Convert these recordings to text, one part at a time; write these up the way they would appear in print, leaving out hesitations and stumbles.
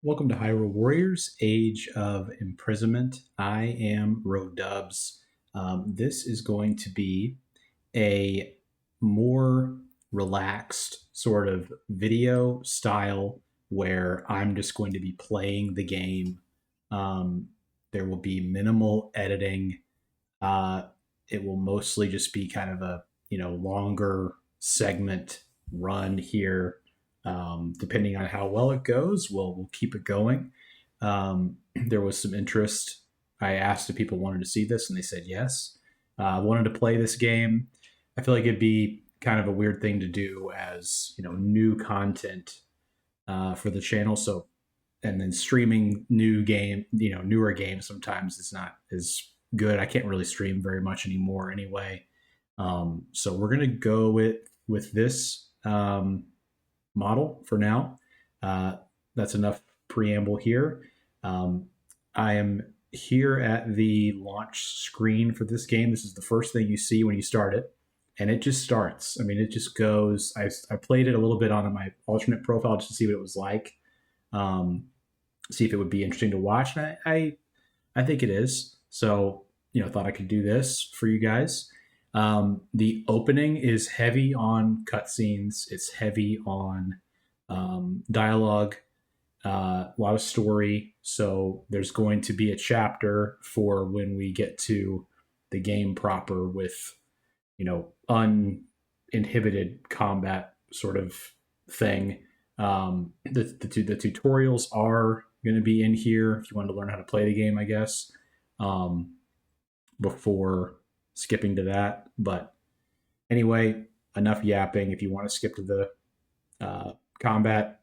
Welcome to Hyrule Warriors, Age of Imprisonment. I am Rodubs. This is going to be a more relaxed sort of video style where I'm just going to be playing the game. Um, there will be minimal editing. Uh, it will mostly just be kind of a longer segment run here. Depending on how well it goes, we'll keep it going. There was some interest. I asked if people wanted to see this, and they said yes. I wanted to play this game. I feel like it'd be kind of a weird thing to do as new content for the channel. So, and then streaming newer games sometimes is not as good. I can't really stream very much anymore anyway. So we're gonna go with this model for now. Uh, that's enough preamble here. Um, I am here at the launch screen for this game. This is the first thing you see when you start it, and it just starts. I mean, it just goes. I played it a little bit on my alternate profile just to see what it was like, um, see if it would be interesting to watch. And I think it is. So thought I could do this for you guys. The opening is heavy on cutscenes. It's heavy on dialogue, a lot of story. So there's going to be a chapter for when we get to the game proper with, uninhibited combat sort of thing. The tutorials are going to be in here if you want to learn how to play the game, I guess, before skipping to that. But anyway, enough yapping. If you want to skip to the combat,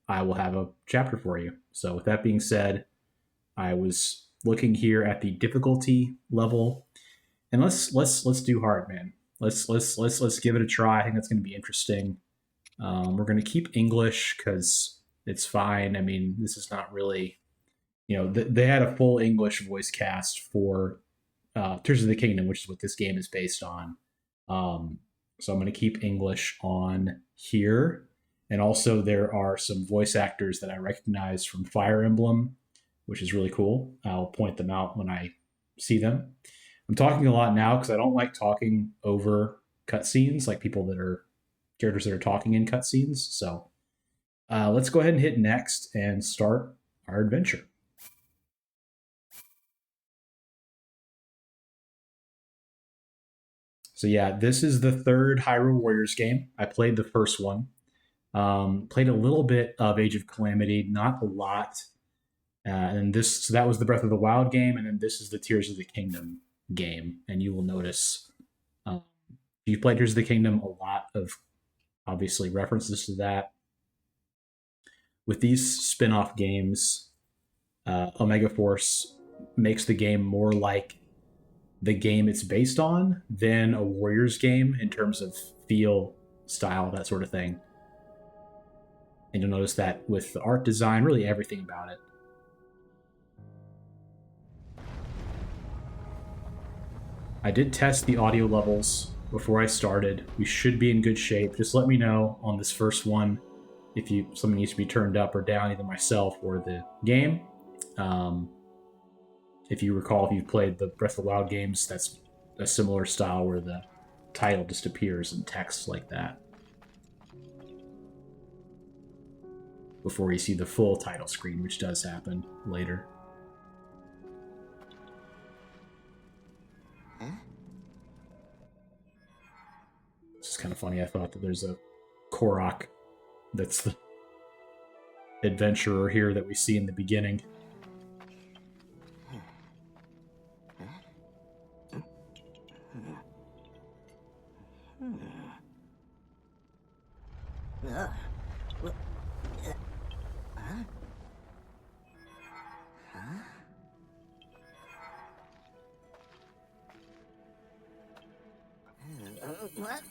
I will have a chapter for you. So with that being said, I was looking here at the difficulty level, and let's do hard, man. Let's give it a try. I think that's going to be interesting. We're going to keep English because it's fine. I mean, this is not really, they had a full English voice cast for Tears of the Kingdom, which is what this game is based on. So I'm going to keep English on here. And also, there are some voice actors that I recognize from Fire Emblem, which is really cool. I'll point them out when I see them. I'm talking a lot now because I don't like talking over cutscenes, like characters that are talking in cutscenes. So let's go ahead and hit next and start our adventure. So yeah, this is the third Hyrule Warriors game. I played the first one. Played a little bit of Age of Calamity, not a lot. And so that was the Breath of the Wild game, and then this is the Tears of the Kingdom game. And you will notice, if you've played Tears of the Kingdom, a lot of obviously references to that. With these spin-off games, Omega Force makes the game more like the game it's based on than a Warriors game in terms of feel, style, that sort of thing. And you'll notice that with the art design, really everything about it. I did test the audio levels before I started. We should be in good shape. Just let me know on this first one if something needs to be turned up or down, either myself or the game. If you recall, if you've played the Breath of the Wild games, that's a similar style where the title just appears in text like that before you see the full title screen, which does happen later. It's kind of funny. I thought that there's a Korok that's the adventurer here that we see in the beginning. What?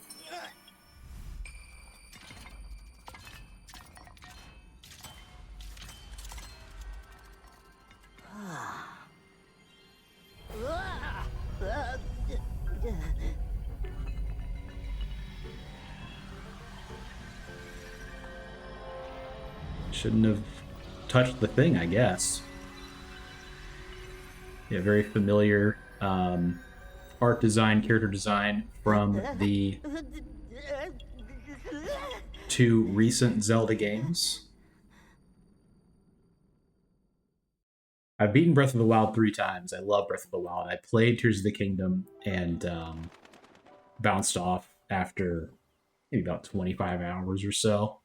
Shouldn't have touched the thing, I guess. Yeah, very familiar art design, character design from the two recent Zelda games. I've beaten Breath of the Wild 3 times. I love Breath of the Wild. I played Tears of the Kingdom and bounced off after maybe about 25 hours or so.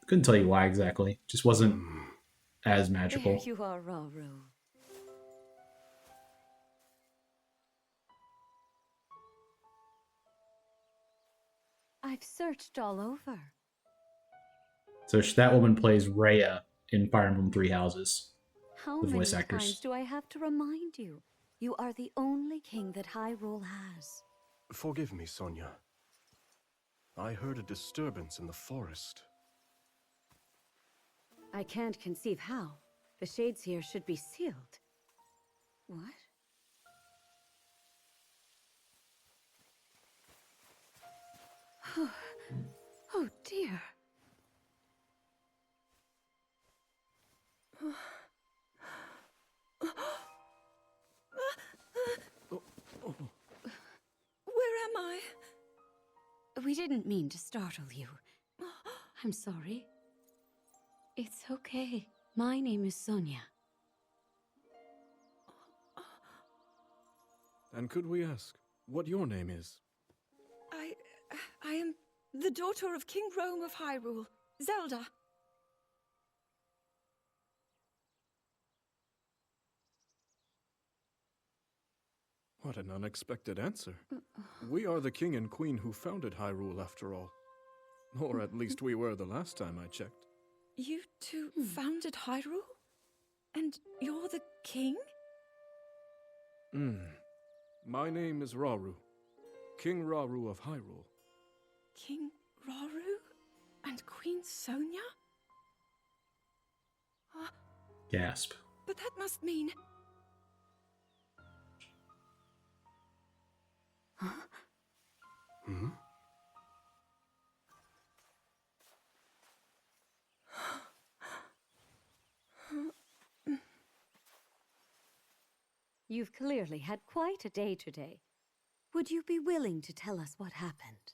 Couldn't tell you why exactly. Just wasn't as magical. There you are, Rauru. I've searched all over. So that woman plays Rhea in Fire Emblem Three Houses. How The many voice actors. times do I have to remind you? You are the only king that Hyrule has. Forgive me, Sonia. I heard a disturbance in the forest. I can't conceive how. The shades here should be sealed. What? Oh dear. Where am I? We didn't mean to startle you. I'm sorry. It's okay. My name is Sonia. And could we ask what your name is? I am the daughter of King Rome of Hyrule, Zelda. What an unexpected answer. We are the king and queen who founded Hyrule, after all. Or at least we were the last time I checked. You two founded Hyrule? And you're the king? My name is Rauru, King Rauru of Hyrule. King Rauru? And Queen Sonia? Gasp. But that must mean... You've clearly had quite a day today. Would you be willing to tell us what happened?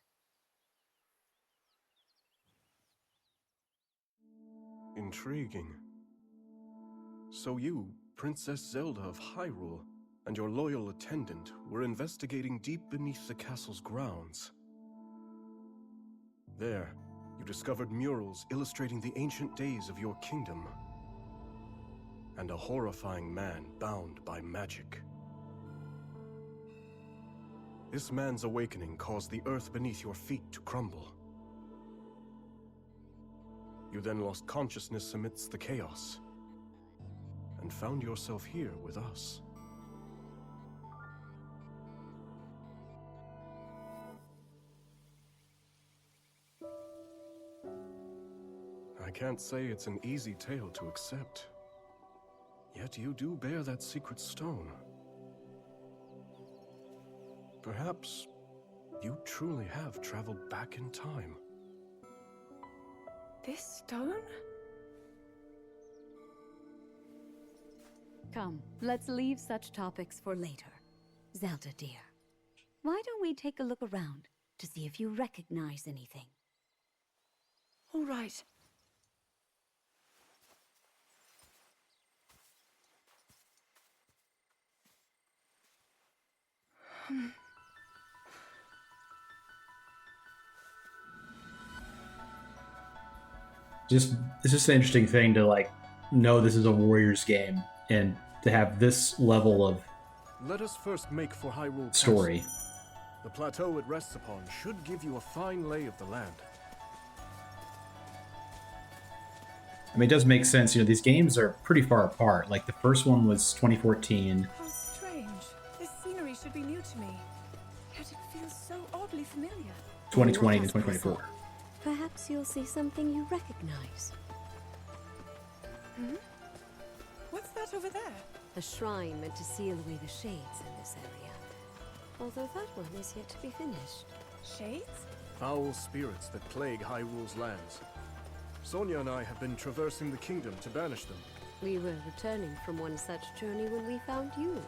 Intriguing. So you, Princess Zelda of Hyrule, and your loyal attendant were investigating deep beneath the castle's grounds. There, you discovered murals illustrating the ancient days of your kingdom. And a horrifying man bound by magic. This man's awakening caused the earth beneath your feet to crumble. You then lost consciousness amidst the chaos, and found yourself here with us. I can't say it's an easy tale to accept. Yet you do bear that secret stone. Perhaps you truly have traveled back in time. This stone? Come, let's leave such topics for later. Zelda, dear, why don't we take a look around to see if you recognize anything? All right. It's just an interesting thing to like know this is a Warriors game and to have this level of Let us first make for Hyrule story. Castle. The plateau it rests upon should give you a fine lay of the land. I mean, it does make sense. You know, these games are pretty far apart. Like the first one was 2014. How strange. This scenery should be new to me. Yet it feels so oddly familiar. 2020 to 2024. Perhaps you'll see something you recognize. What's that over there? A shrine meant to seal away the shades in this area. Although that one is yet to be finished. Shades? Foul spirits that plague Hyrule's lands. Sonia and I have been traversing the kingdom to banish them. We were returning from one such journey when we found you.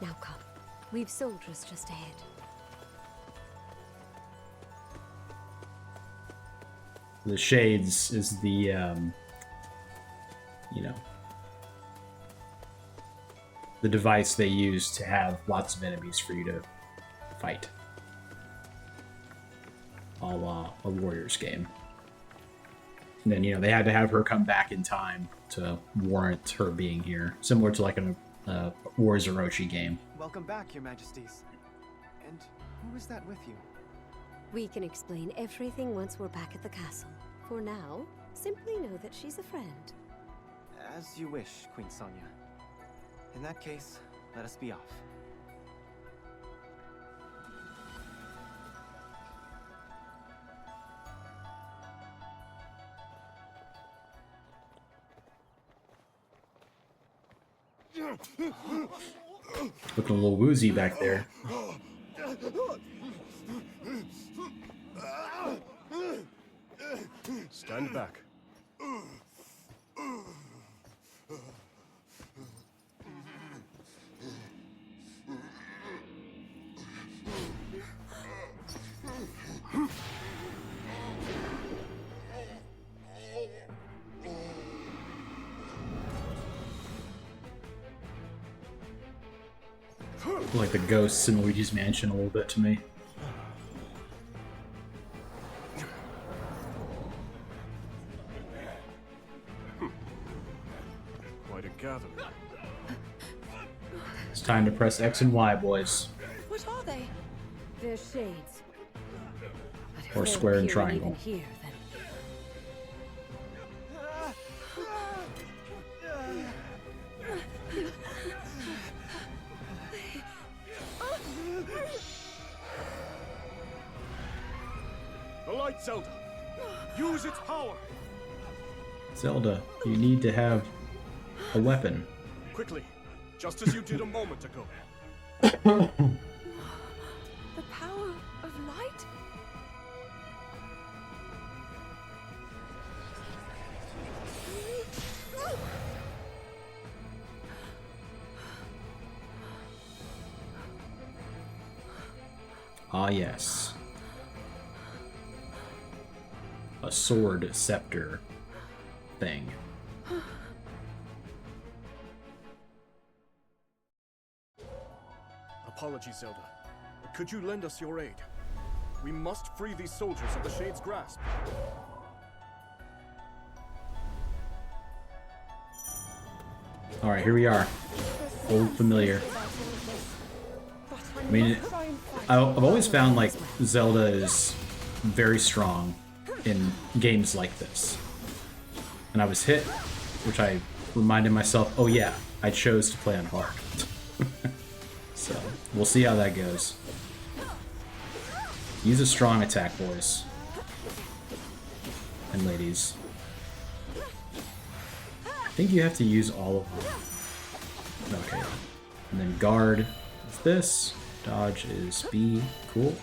Now come. We've soldiers just ahead. The Shades is the, the device they use to have lots of enemies for you to fight. A la a Warriors game. And then, they had to have her come back in time to warrant her being here. Similar to like a Warriors Orochi game. Welcome back, Your Majesties. And who is that with you? We can explain everything once we're back at the castle. For now, simply know that she's a friend. As you wish, Queen Sonia. In that case, let us be off. Looking a little woozy back there. Stand back. Like the ghosts in Luigi's Mansion a little bit to me. Quite a gathering. It's time to press X and Y, boys. What are they? They're shades. But if Or they're square and appearing triangle. even here, then The light, Zelda! Use its power! Zelda, you need to have a weapon. Quickly, just as you did a moment ago. The power of light? Ah, yes. A sword scepter thing. Apologies, Zelda, but could you lend us your aid? We must free these soldiers of the Shade's grasp. Alright, here we are. Old familiar. I mean, I've always found like Zelda is very strong in games like this. And I was hit, which I reminded myself, oh yeah, I chose to play on hard. So, we'll see how that goes. Use a strong attack, boys. And ladies. I think you have to use all of them. Okay. And then guard is this. Dodge is B. Cool.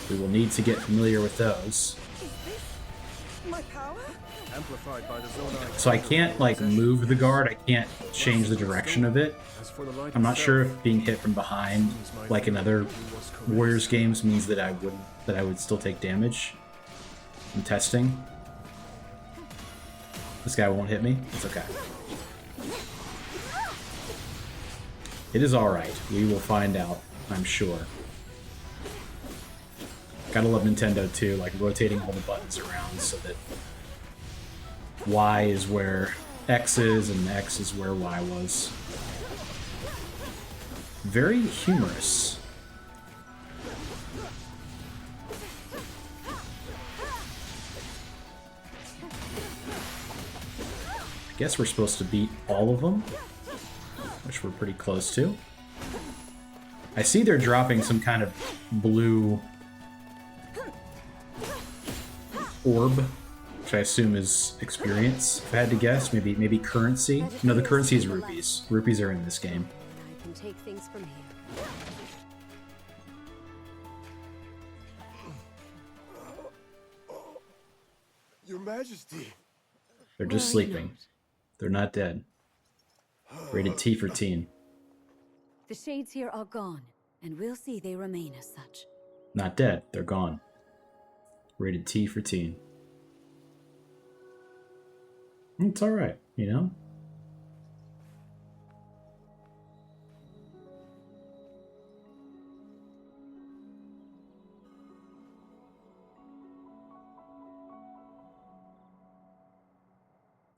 We will need to get familiar with those. My power? Amplified by the Zonai. So I can't, like, move the guard. I can't change the direction of it. As for the light I'm not itself, sure if being hit from behind, like in other Warriors games, means that I would still take damage. I'm testing. This guy won't hit me. It's okay. It is alright. We will find out, I'm sure. Gotta love Nintendo too, like rotating all the buttons around so that Y is where X is and X is where Y was. Very humorous. I guess we're supposed to beat all of them, which we're pretty close to. I see they're dropping some kind of blue orb, which I assume is experience. If I had to guess, maybe currency. No, the currency is rupees. Rupees are in this game. I can take things from here. Majesty. They're just Worry sleeping. not. They're not dead. Rated T for teen. The shades here are gone, and we'll see they remain as such. Not dead. They're gone. Rated T for teen. It's alright, you know?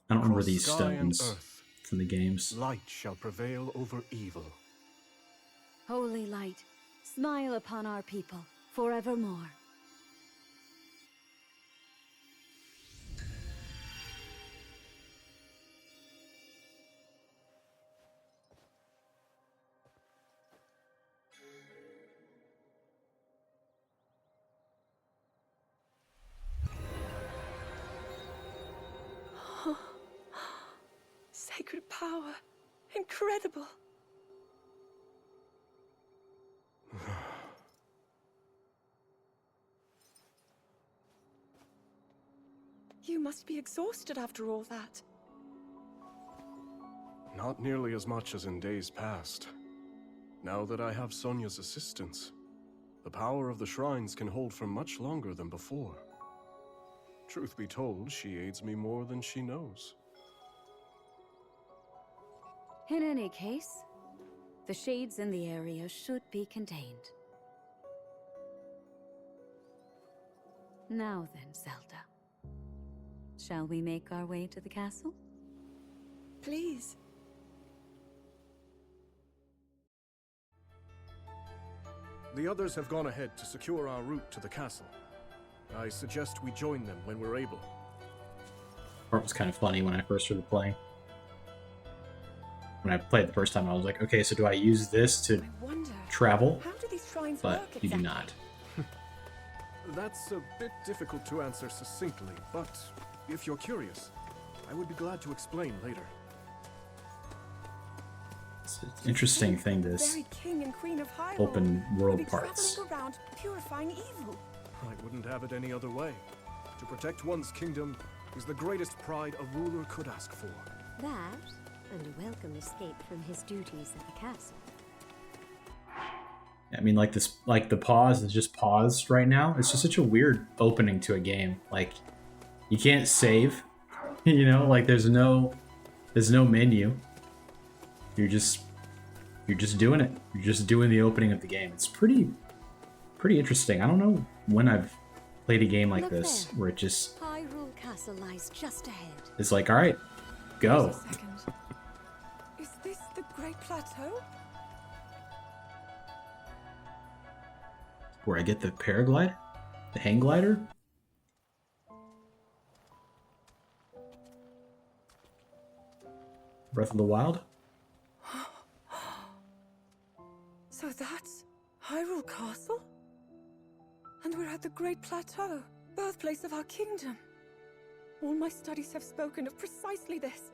I don't remember Across these sky and stones earth, from the games. light shall prevail over evil. Holy light, smile upon our people forevermore. Sacred power. Incredible. You must be exhausted after all that. Not nearly as much as in days past. Now that I have Sonia's assistance, the power of the shrines can hold for much longer than before. Truth be told, she aids me more than she knows. In any case, the shades in the area should be contained. Now then, Zelda. Shall we make our way to the castle? Please. The others have gone ahead to secure our route to the castle. I suggest we join them when we're able. Part was kind of funny when I first started playing. When I played the first time, I was like, okay, so do I use this to I wonder, travel? how do these shrines But work you do exactly? not. That's a bit difficult to answer succinctly, but if you're curious, I would be glad to explain later. It's an interesting thing, The this very king and queen of Hyrule open would world be parts. traveling around purifying evil. I wouldn't have it any other way. To protect one's kingdom is the greatest pride a ruler could ask for. That, and a welcome escape from his duties at the castle. I mean, like this, like the pause is just paused right now. It's just such a weird opening to a game. Like, you can't save, you know, like there's no menu. You're just doing it. You're just doing the opening of the game. It's pretty interesting. I don't know when I've played a game like Look this there. where it just Hyrule Castle lies just ahead. is like, all right, go. Wait a second. Is this the Great Plateau? Where I get the paraglide, the hang glider. Breath of the Wild. So that's Hyrule Castle? And we're at the Great Plateau, birthplace of our kingdom. All my studies have spoken of precisely this.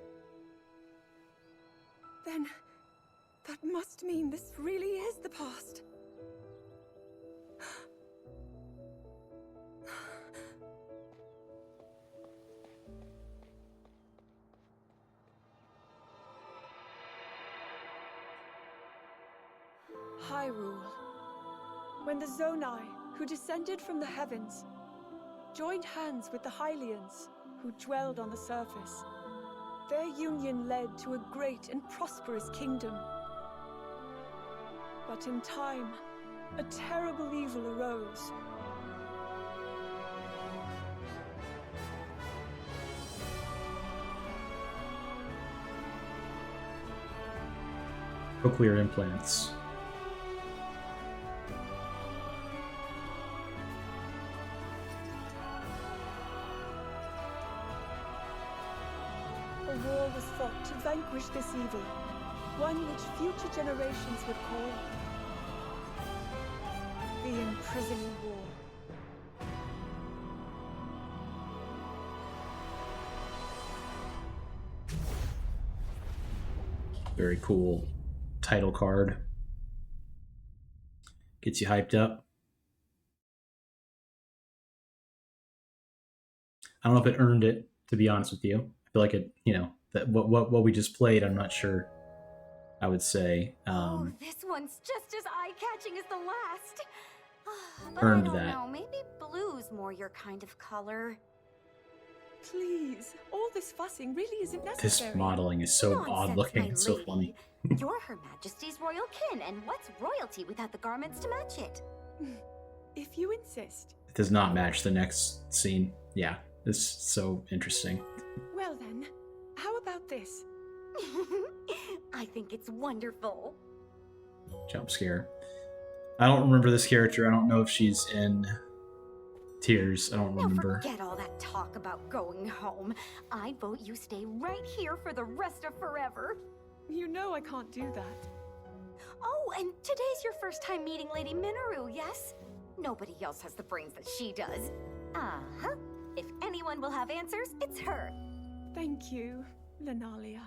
Then, that must mean this really is the past. Hyrule. When the Zonai, who descended from the heavens, joined hands with the Hylians, who dwelled on the surface, their union led to a great and prosperous kingdom. But in time, a terrible evil arose. Cochlear implants. A war was fought to vanquish this evil, one which future generations would call the Imprisoning War. Very cool title card. Gets you hyped up. I don't know if it earned it, to be honest with you. I feel like it, that what we just played, I'm not sure I would say Oh, this one's just as eye-catching as the last. But I earned don't that. know, maybe blue's more your kind of color. Please, all this fussing really isn't This necessary. modeling is so odd Nonsense, looking. my It's so lady. funny. You're Her Majesty's royal kin, and what's royalty without the garments to match it? If you insist. It does not match the next scene. Yeah, this is so interesting. Well then, how about this? I think it's wonderful. Jump scare. I don't remember this character. I don't know if she's in Tears. I don't Now remember. forget all that talk about going home. I vote you stay right here for the rest of forever. You know I can't do that. Oh, and today's your first time meeting Lady Minoru, yes? Nobody else has the brains that she does. Uh-huh. If anyone will have answers, it's her. Thank you, Lenalia.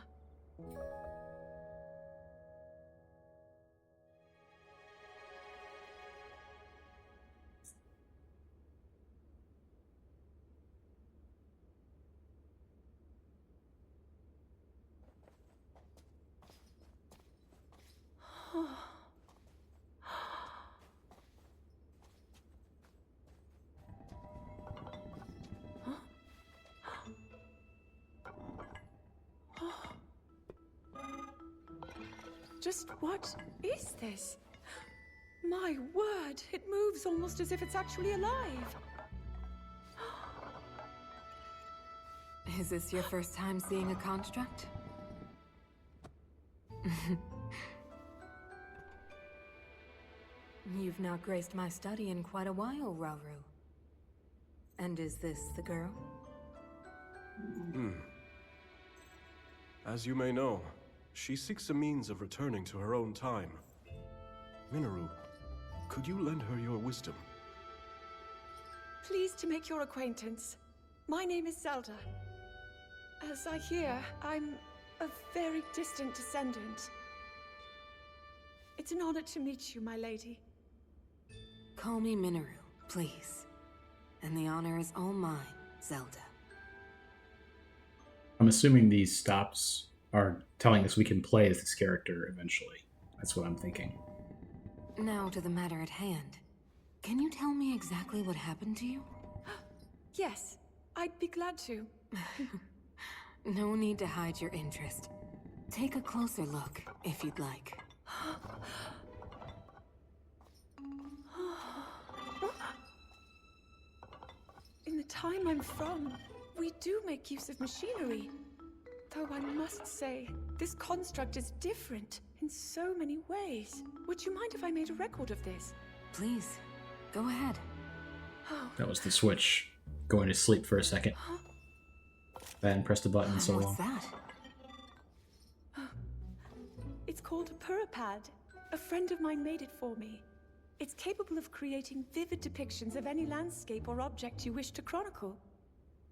Just what is this? My word, it moves almost as if it's actually alive. Is this your first time seeing a construct? You've not graced my study in quite a while, Rauru. And is this the girl? As you may know, she seeks a means of returning to her own time. Minoru, could you lend her your wisdom? Pleased to make your acquaintance. My name is Zelda. As I hear, I'm a very distant descendant. It's an honor to meet you, my lady. Call me Minoru, please. And the honor is all mine, Zelda. I'm assuming these stops are telling us we can play as this character eventually. That's what I'm thinking. Now to the matter at hand. Can you tell me exactly what happened to you? Yes, I'd be glad to. No need to hide your interest. Take a closer look, if you'd like. In the time I'm from, we do make use of machinery. Though I must say, this construct is different in so many ways. Would you mind if I made a record of this? Please, go ahead. Oh, That was the switch. Going to sleep for a second. I hadn't pressed the button so What's long. that? it's called a Purapad. A friend of mine made it for me. It's capable of creating vivid depictions of any landscape or object you wish to chronicle.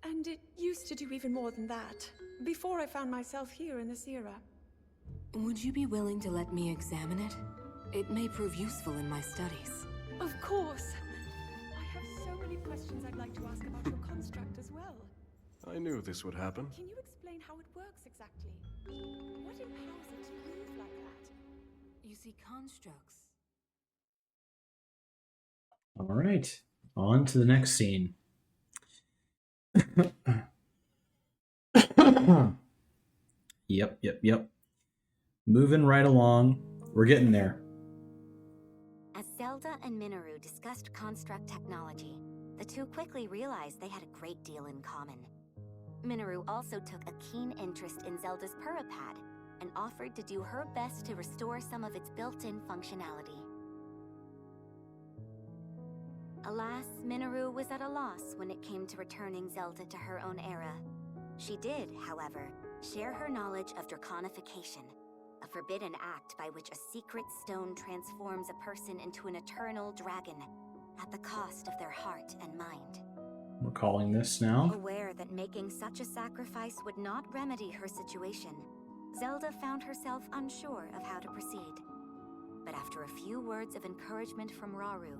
And it used to do even more than that, before I found myself here in this era. Would you be willing to let me examine it? It may prove useful in my studies. Of course. I have so many questions I'd like to ask about your construct as well. I knew this would happen. Can you explain how it works exactly? What empowers it to move like that? You see, constructs. All right, on to the next scene. Yep. Moving right along. We're getting there. As Zelda and Minoru discussed construct technology, the two quickly realized they had a great deal in common. Minoru also took a keen interest in Zelda's Purapad and offered to do her best to restore some of its built-in functionality. Alas, Minoru was at a loss when it came to returning Zelda to her own era. She did, however, share her knowledge of draconification, a forbidden act by which a secret stone transforms a person into an eternal dragon at the cost of their heart and mind. We're calling this now. Aware that making such a sacrifice would not remedy her situation, Zelda found herself unsure of how to proceed. But after a few words of encouragement from Rauru,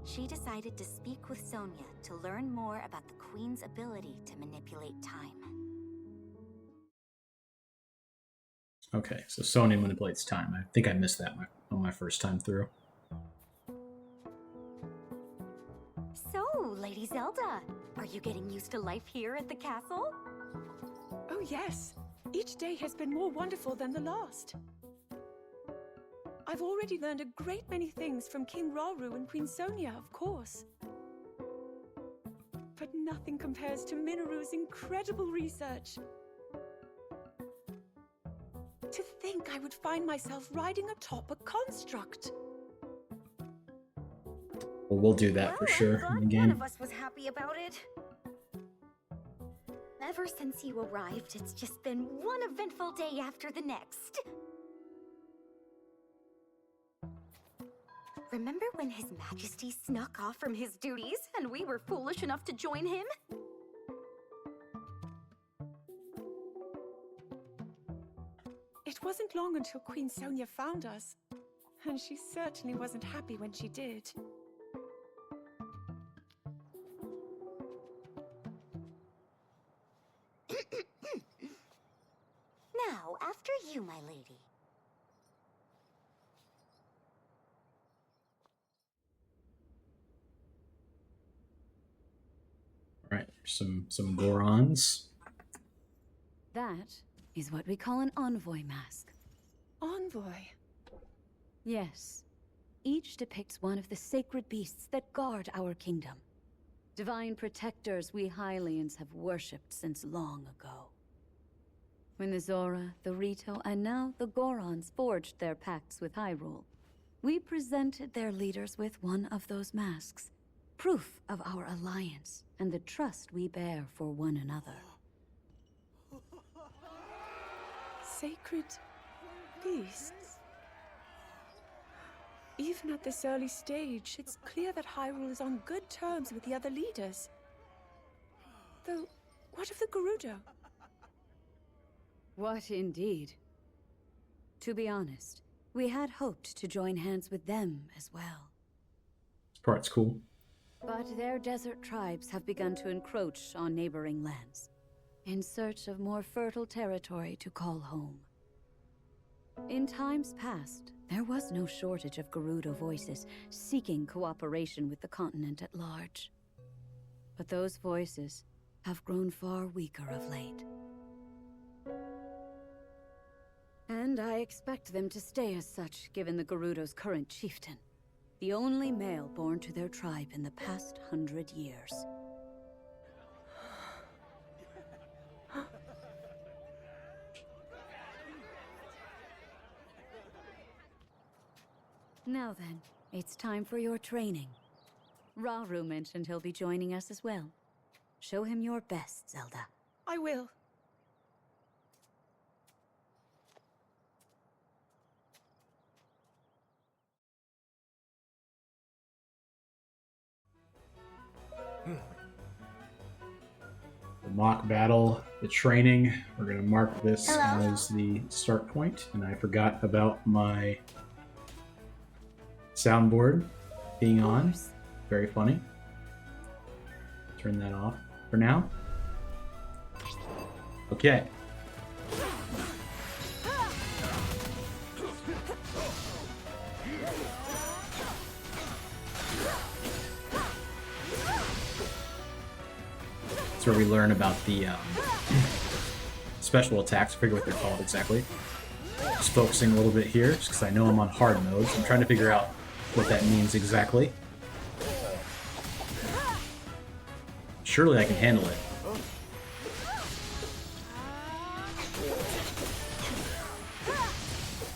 she decided to speak with Sonia to learn more about the Queen's ability to manipulate time. Okay, so Sonya manipulates time. I think I missed that on my first time through. So, Lady Zelda, are you getting used to life here at the castle? Oh yes, each day has been more wonderful than the last. I've already learned a great many things from King Rauru and Queen Sonia, of course. But nothing compares to Minaru's incredible research. To think I would find myself riding atop a construct. Well, we'll do that for sure in the One game. of us was happy about it. Ever since you arrived, it's just been one eventful day after the next. Remember when His Majesty snuck off from his duties and we were foolish enough to join him? It wasn't long until Queen Sonia found us, and she certainly wasn't happy when she did. Now, after you, my lady. All right, some Gorons. That is what we call an envoy mask. Envoy? Yes. Each depicts one of the sacred beasts that guard our kingdom. Divine protectors we Hylians have worshipped since long ago. When the Zora, the Rito, and now the Gorons forged their pacts with Hyrule, we presented their leaders with one of those masks, proof of our alliance and the trust we bear for one another. Sacred beasts? Even at this early stage, it's clear that Hyrule is on good terms with the other leaders. Though, what of the Gerudo? What indeed? To be honest, we had hoped to join hands with them as well. This part's cool. But their desert tribes have begun to encroach on neighboring lands, in search of more fertile territory to call home. In times past, there was no shortage of Gerudo voices seeking cooperation with the continent at large. But those voices have grown far weaker of late. And I expect them to stay as such, given the Gerudo's current chieftain, the only male born to their tribe in the past 100 years. Now then, it's time for your training. Rauru mentioned he'll be joining us as well. Show him your best, Zelda. I will. The mock battle, the training. We're going to mark this as the start point. And I forgot about my soundboard being on. Very funny. Turn that off for now. Okay. That's where we learn about the special attacks. I forget what they're called exactly. Just focusing a little bit here, just because I know I'm on hard mode, so I'm trying to figure out what that means exactly. Surely I can handle it.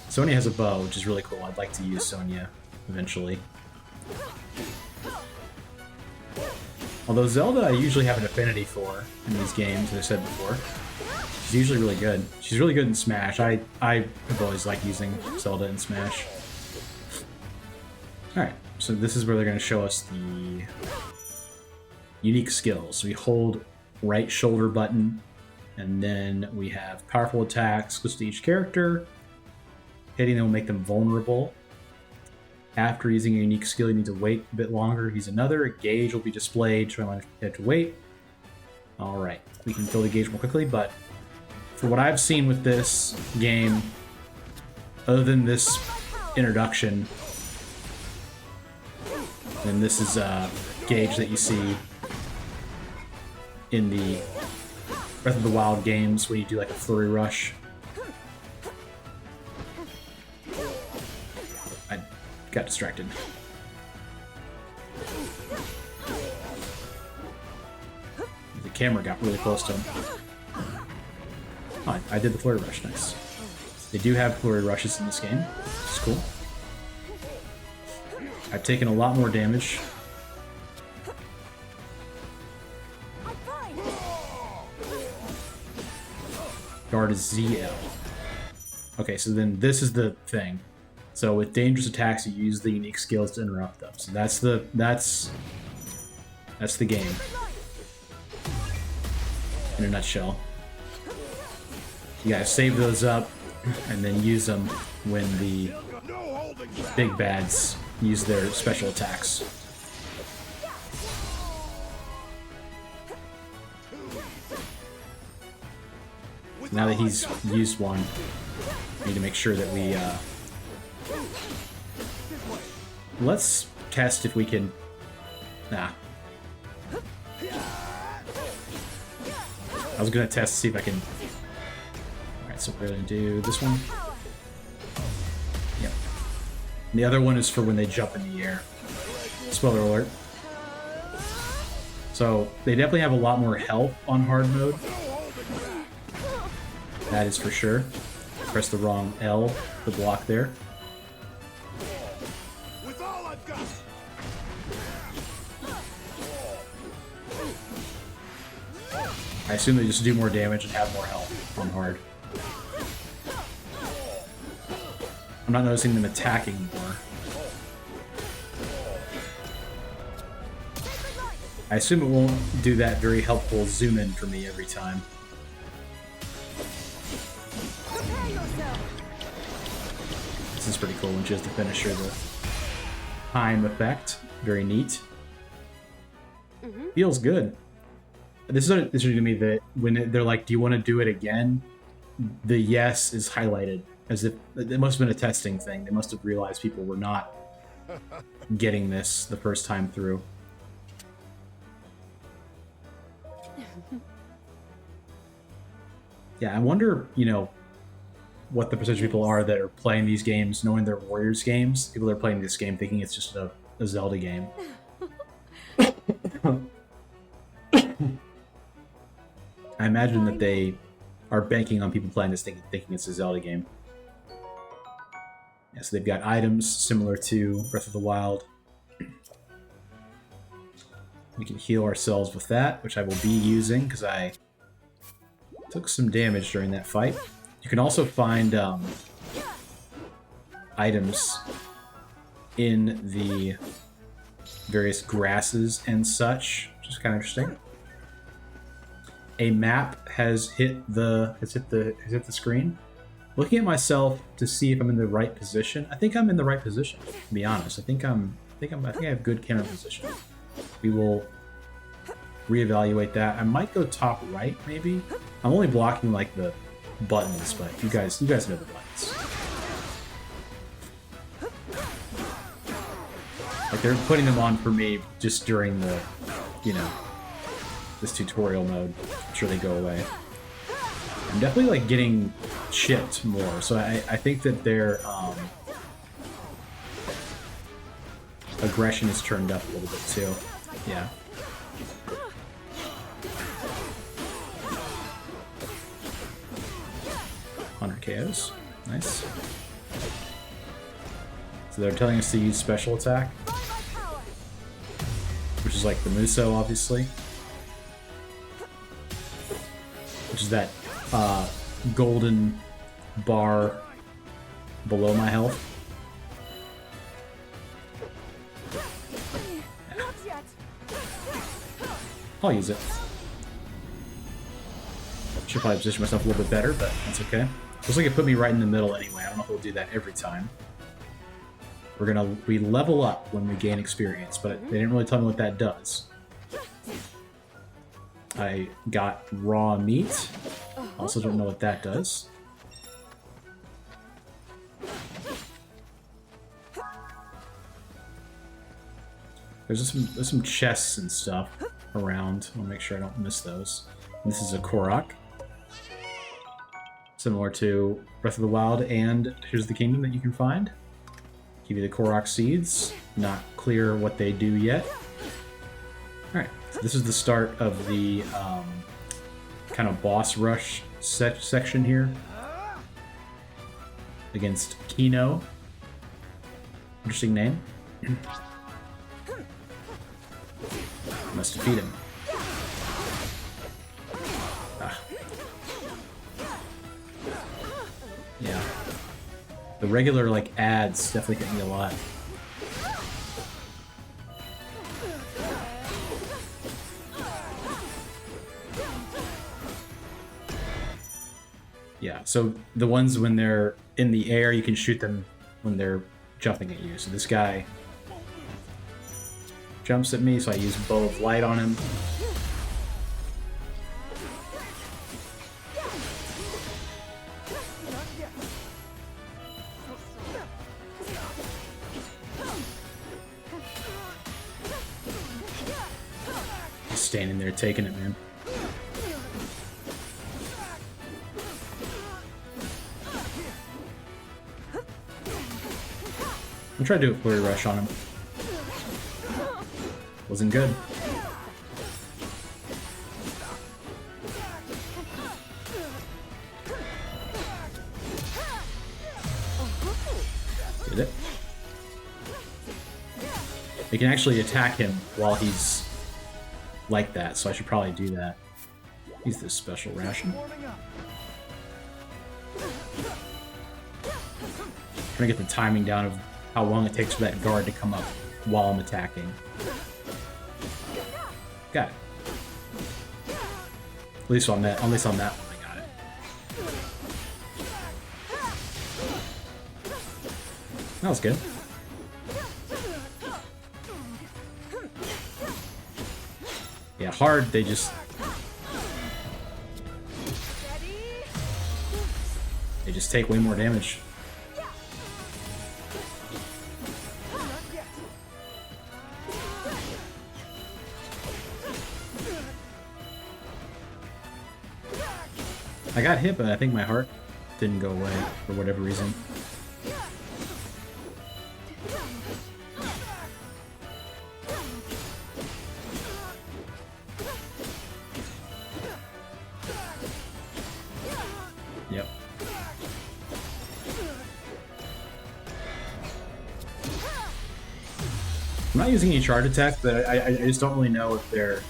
Sonya has a bow, which is really cool. I'd like to use Sonya eventually. Although Zelda I usually have an affinity for in these games, as I said before. She's usually really good. She's really good in Smash. I have always liked using Zelda in Smash. Alright, so this is where they're going to show us the unique skills. So we hold right shoulder button, and then we have powerful attacks close to each character. Hitting them will make them vulnerable. After using a unique skill, you need to wait a bit longer. Use another. A gauge will be displayed, showing you have to wait. Alright, we can fill the gauge more quickly, but for what I've seen with this game, other than this introduction, and this is a gauge that you see in the Breath of the Wild games when you do like a flurry rush. I got distracted. The camera got really close to him. Oh, I did the flurry rush, nice. They do have flurry rushes in this game, which is cool. I've taken a lot more damage. Guard is ZL. Okay, so then this is the thing. So with dangerous attacks, you use the unique skills to interrupt them. So that's the game in a nutshell. You gotta save those up and then use them when the big bads use their special attacks. Now that he's used one, we need to make sure that we let's test if we can. Nah. I was gonna test to see if I can. Alright, so we're gonna do this one. Yep. And the other one is for when they jump in the air. Spoiler alert. So they definitely have a lot more health on hard mode. That is for sure. Press the wrong L to block there. I assume they just do more damage and have more health on hard. I'm not noticing them attacking more. I assume it won't do that very helpful zoom in for me every time. This is pretty cool when she has the finisher, the time effect. Very neat. Feels good. This is going to be that when they're like, do you want to do it again? The yes is highlighted as if it must have been a testing thing. They must have realized people were not getting this the first time through. Yeah, I wonder, what the percentage of people are that are playing these games knowing they're Warriors games. People that are playing this game thinking it's just a Zelda game. I imagine that they are banking on people playing this thinking it's a Zelda game. Yeah, so they've got items similar to Breath of the Wild. We can heal ourselves with that, which I will be using because I took some damage during that fight. You can also find items in the various grasses and such, which is kind of interesting. A map has hit the screen. Looking at myself to see if I'm in the right position. I think I'm in the right position, to be honest. I think I have good camera position. We will reevaluate that. I might go top right, maybe. I'm only blocking like the buttons, but you guys know the buttons. Like they're putting them on for me just during the, this tutorial mode. I'm sure they go away. I'm definitely like getting chipped more, so I think that their aggression is turned up a little bit too. Yeah. KOs. Nice. So they're telling us to use special attack, which is like the Muso, obviously. Which is that golden bar below my health. Yeah. I'll use it. Should probably position myself a little bit better, but that's okay. Looks like it put me right in the middle anyway. I don't know if it'll do that every time. we level up when we gain experience, but they didn't really tell me what that does. I got raw meat. Also don't know what that does. There's some chests and stuff around. I want to make sure I don't miss those. And this is a Korok. Similar to Breath of the Wild and Here's the Kingdom that you can find. Give you the Korok seeds. Not clear what they do yet. Alright, so this is the start of the kind of boss rush section here. Against Kino. Interesting name. Must defeat him. Ah. Yeah. The regular, like, ads definitely hit me a lot. Yeah, so the ones when they're in the air, you can shoot them when they're jumping at you. So this guy jumps at me, so I use Bow of Light on him. Just standing there taking it, man. I'm trying to do a flurry rush on him. Wasn't good. Did it? You can actually attack him while he's like that, so I should probably do that. Use this special ration. Trying to get the timing down of how long it takes for that guard to come up while I'm attacking. Got it. At least on that one, I got it. That was good. Yeah, hard, they just take way more damage. I got hit, but I think my heart didn't go away for whatever reason. Yep. I'm not using any charge attacks, but I just don't really know if they're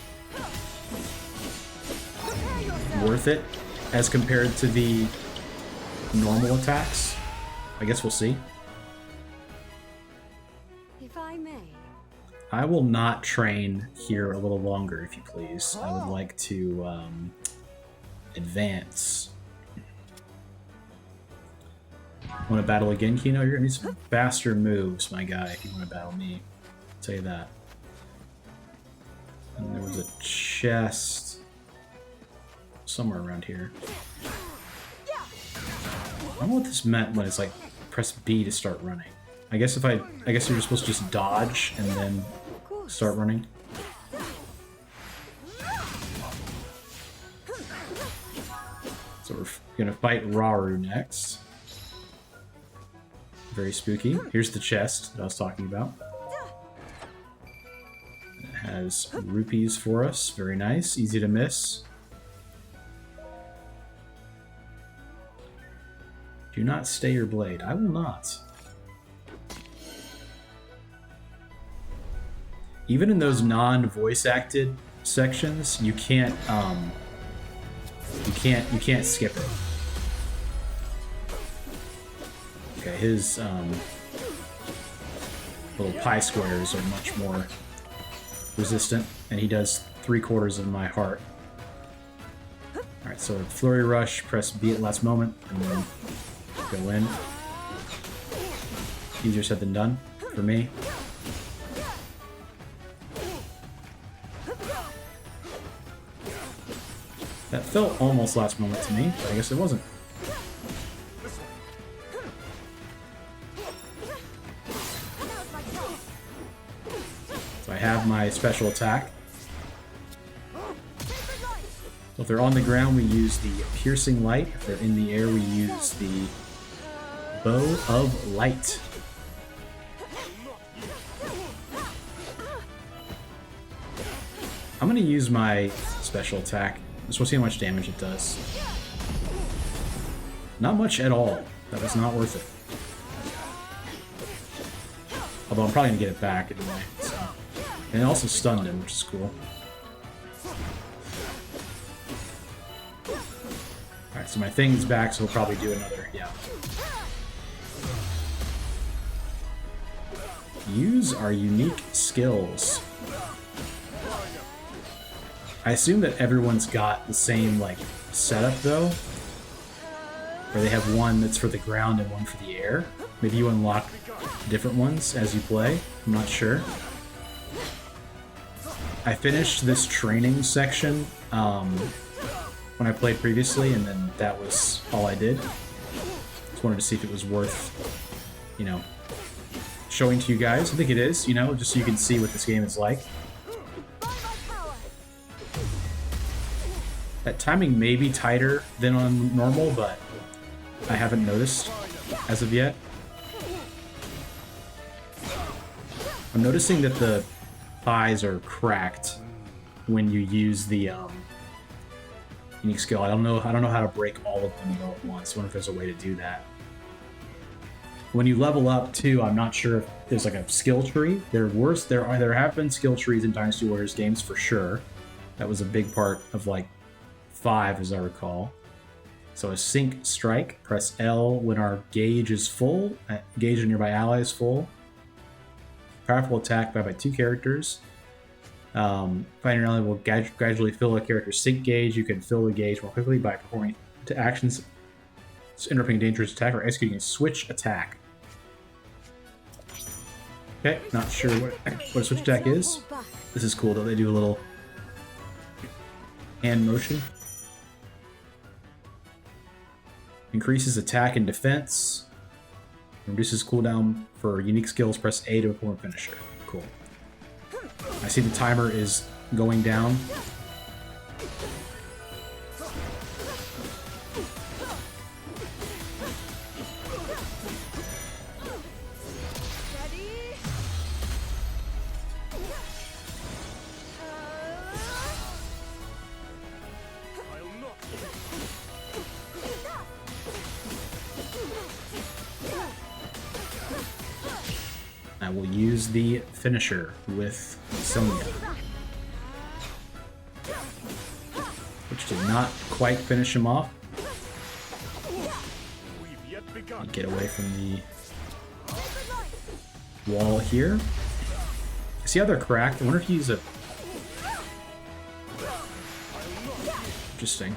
worth it as compared to the normal attacks. I guess we'll see. If I may. I will not train here a little longer, if you please. I would like to advance. Want to battle again, Kino? You're gonna need some faster moves, my guy, if you want to battle me. I'll tell you that. And there was a chest somewhere around here. I don't know what this meant when it's like press B to start running. I guess you're supposed to just dodge and then start running. So we're gonna fight Rauru next. Very spooky. Here's the chest that I was talking about. It has rupees for us. Very nice. Easy to miss. Do not stay your blade. I will not. Even in those non-voice acted sections, you can't skip it. Okay, his little pie squares are much more resistant, and he does 3/4 of my heart. Alright, so Flurry Rush, press B at last moment, and then go in. Easier said than done. for me. That felt almost last moment to me, but I guess it wasn't. So I have my special attack. So if they're on the ground, we use the piercing light. If they're in the air, we use the bow of light. I'm gonna use my special attack. Just want to see how much damage it does. Not much at all. That was not worth it. Although I'm probably gonna get it back anyway. So. And it also stunned him, which is cool. Alright, so my thing's back, so we'll probably do another, yeah. Use our unique skills. I assume that everyone's got the same, like, setup, though. Where they have one that's for the ground and one for the air. Maybe you unlock different ones as you play. I'm not sure. I finished this training section when I played previously, and then that was all I did. Just wanted to see if it was worth, you know, showing to you guys. I think it is, you know, just so you can see what this game is like. That timing may be tighter than on normal, but I haven't noticed as of yet. I'm noticing that the thighs are cracked when you use the unique skill. I don't know how to break all of them all at once. I wonder if there's a way to do that. When you level up too, I'm not sure if there's like a skill tree. There have been skill trees in Dynasty Warriors games for sure. That was a big part of like 5, as I recall. So a sync strike, press L when our gauge is full, gauge a nearby ally is full. Powerful attack by 2 characters. Fighting an ally will gradually fill a character's sync gauge. You can fill the gauge more quickly by performing actions, interrupting a dangerous attack, or executing a switch attack. Okay, not sure what a switch attack is. This is cool though, they do a little hand motion. Increases attack and defense. Reduces cooldown for unique skills. Press A to perform a finisher. Cool. I see the timer is going down. I will use the finisher with Sonya, which did not quite finish him off. Get away from the wall here. See how they're cracked? I wonder if he's a... Interesting.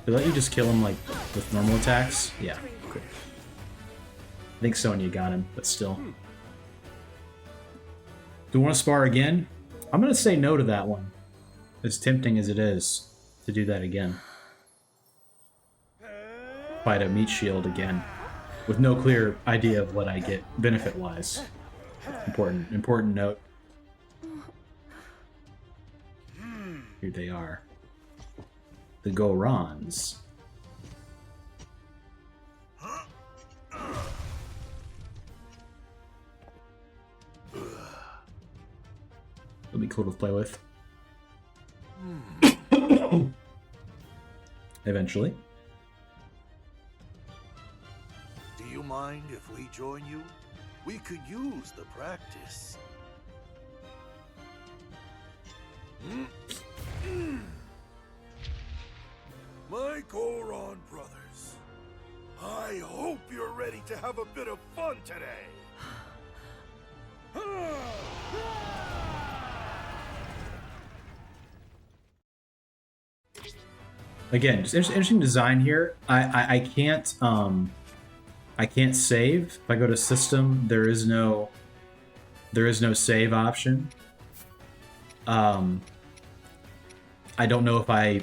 They let you just kill him like with normal attacks? Yeah, cool. I think Sonya got him, but still. Do you want to spar again? I'm going to say no to that one. As tempting as it is to do that again. Fight a meat shield again. With no clear idea of what I get benefit-wise. Important note. Here they are. The Gorons. It'll be cool to play with. Eventually. Do you mind if we join you? We could use the practice. My Goron brothers, I hope you're ready to have a bit of fun today. Again, just interesting design here. I can't save. If I go to system, there is no save option. I don't know if I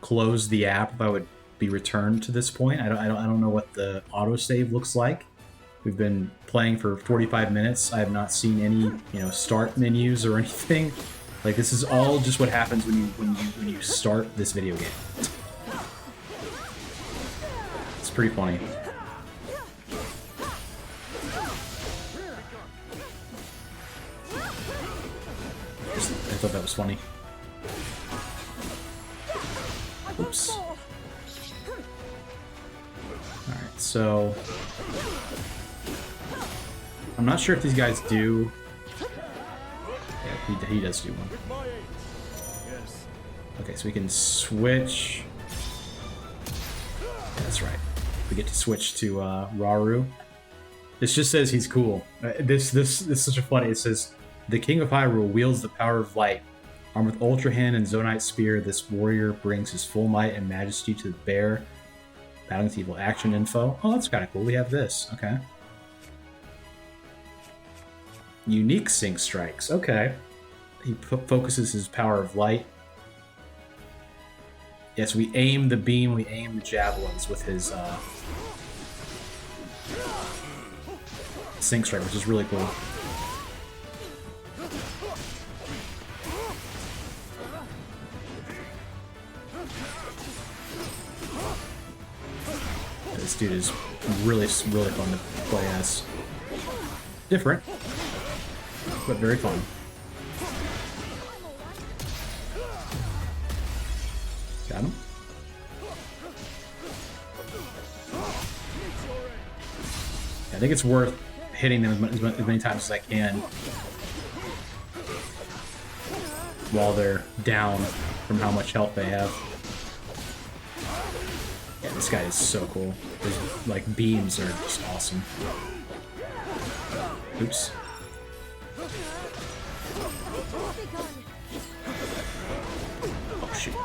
close the app, if I would be returned to this point. I don't know what the autosave looks like. We've been playing for 45 minutes. I have not seen any, start menus or anything. Like, this is all just what happens when you start this video game. It's pretty funny. I thought that was funny. Oops. Alright, so... I'm not sure if these guys do... Yeah, he does do one. Okay, so we can switch... Yeah, that's right. We get to switch to Rauru. This just says he's cool. This is such a funny... It says... The King of Hyrule wields the power of light. Armed with Ultra Hand and Zonite Spear, this warrior brings his full might and majesty to the bear. Battling with evil action info. Oh, that's kind of cool. We have this. Okay. Unique sync strikes. Okay. He focuses his power of light. Yes, we aim the beam, we aim the javelins with his sync strike, which is really cool. This dude is really fun to play as. Different, but very fun. Got him. I think it's worth hitting them as many times as I can while they're down from how much health they have. Yeah, this guy is so cool. His, like, beams are just awesome. Oops. Oh, shoot.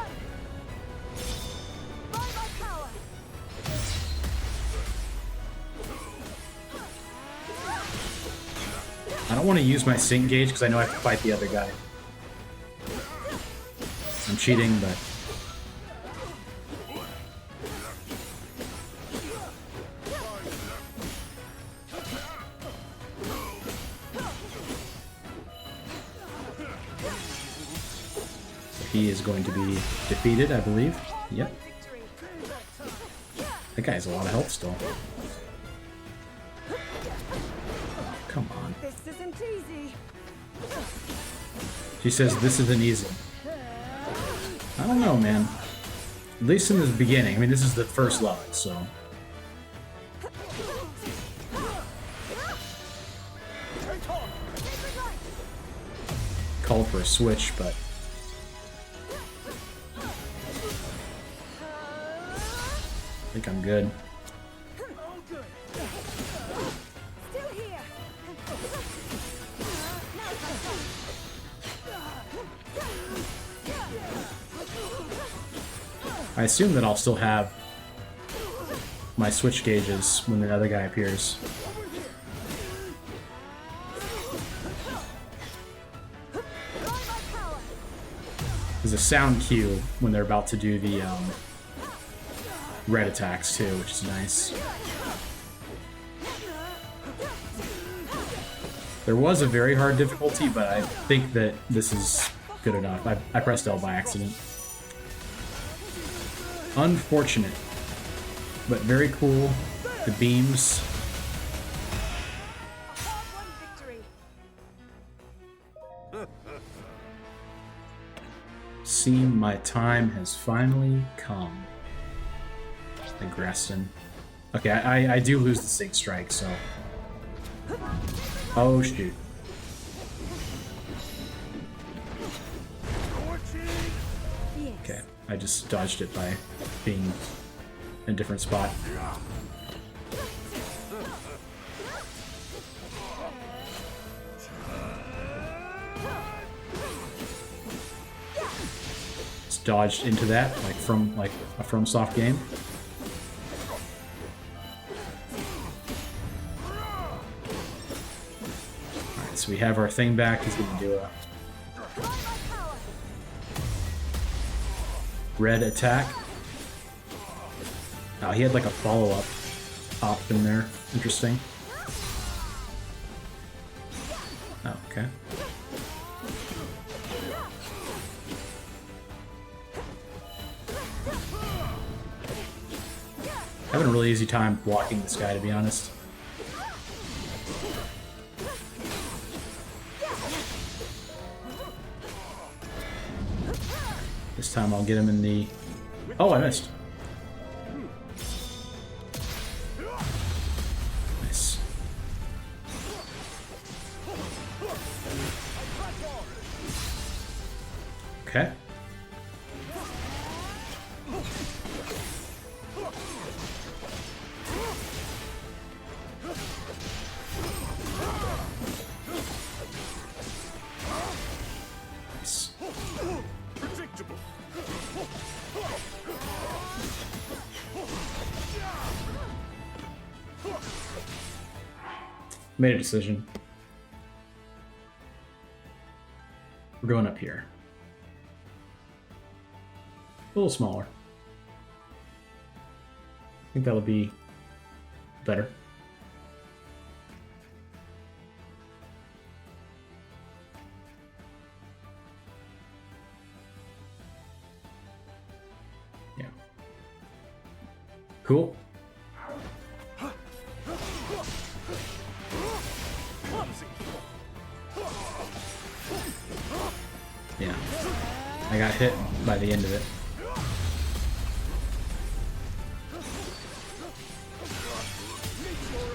I don't want to use my sync gauge because I know I have to fight the other guy. I'm cheating, but... He is going to be defeated, I believe. Yep. That guy has a lot of health still. Come on. This isn't easy. She says this isn't easy. I don't know, man. At least in the beginning. I mean, this is the first level, so... Called for a switch, but... I think I'm good. I assume that I'll still have my switch gauges when the other guy appears. There's a sound cue when they're about to do the red attacks too, which is nice. There was a very hard difficulty, but I think that this is good enough. I pressed L by accident. Unfortunate, but very cool. The beams. Seem my time has finally come. Agreston. Okay, I do lose the sync strike, so... Oh, shoot. Okay, I just dodged it by being in a different spot. just dodged into that, like from a FromSoft game. Alright, so we have our thing back. He's gonna do a red attack. Oh, he had like a follow-up option there. Interesting. Oh, okay. Having a really easy time blocking this guy, to be honest. This time I'll get him in the... Oh, I missed. Nice. Okay. Nice. Made a decision. We're going up here. A little smaller. I think that'll be better. Yeah. Cool. Yeah. I got hit by the end of it.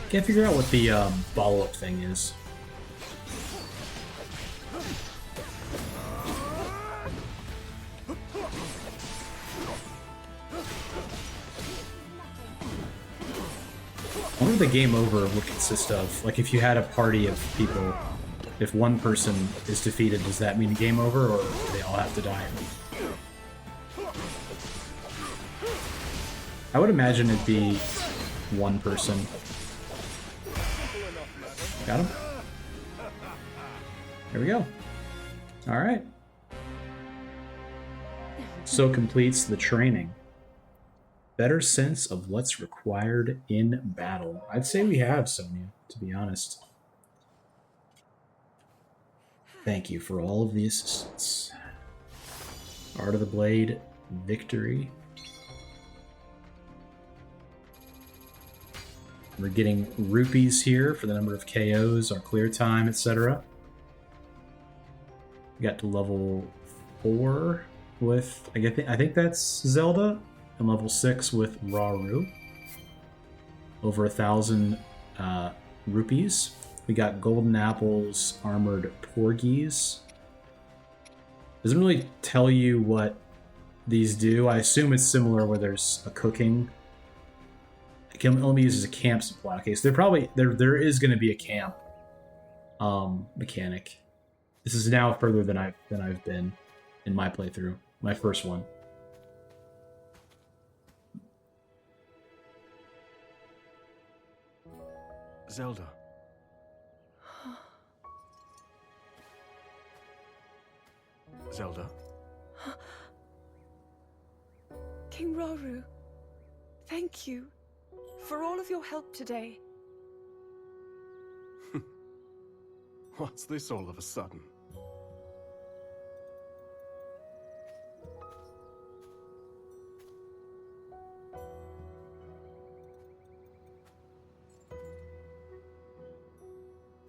Can't figure out what the follow-up thing is. I wonder what the game over would consist of. Like, if you had a party of people, if one person is defeated, does that mean game over, or do they all have to die? I would imagine it'd be one person. Got him? There we go. Alright. So completes the training. Better sense of what's required in battle. I'd say we have, Sonia, to be honest. Thank you for all of the assistance. Art of the Blade, victory. We're getting rupees here for the number of KOs, our clear time, etc. We got to level 4 with, I think that's Zelda, and level 6 with Rauru. Over 1,000 rupees. We got golden apples, armored porgies. Doesn't really tell you what these do. I assume it's similar where there's a cooking. It can only be used as a camp supply. Okay, so there is going to be a camp mechanic. This is now further than I've been in my playthrough, my first one. Zelda. Zelda. King Rauru, thank you for all of your help today. What's this all of a sudden?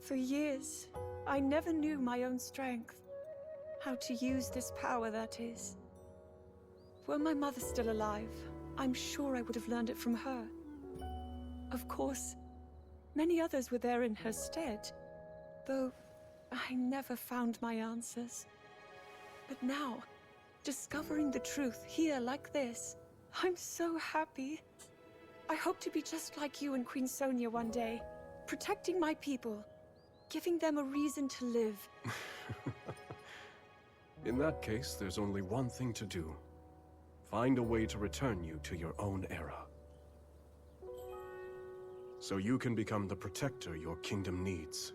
For years, I never knew my own strength. How to use this power, that is. Were my mother still alive, I'm sure I would have learned it from her. Of course, many others were there in her stead, though I never found my answers. But now, discovering the truth here like this, I'm so happy. I hope to be just like you and Queen Sonia one day, protecting my people, giving them a reason to live. In that case, there's only one thing to do. find a way to return you to your own era. So you can become the protector your kingdom needs.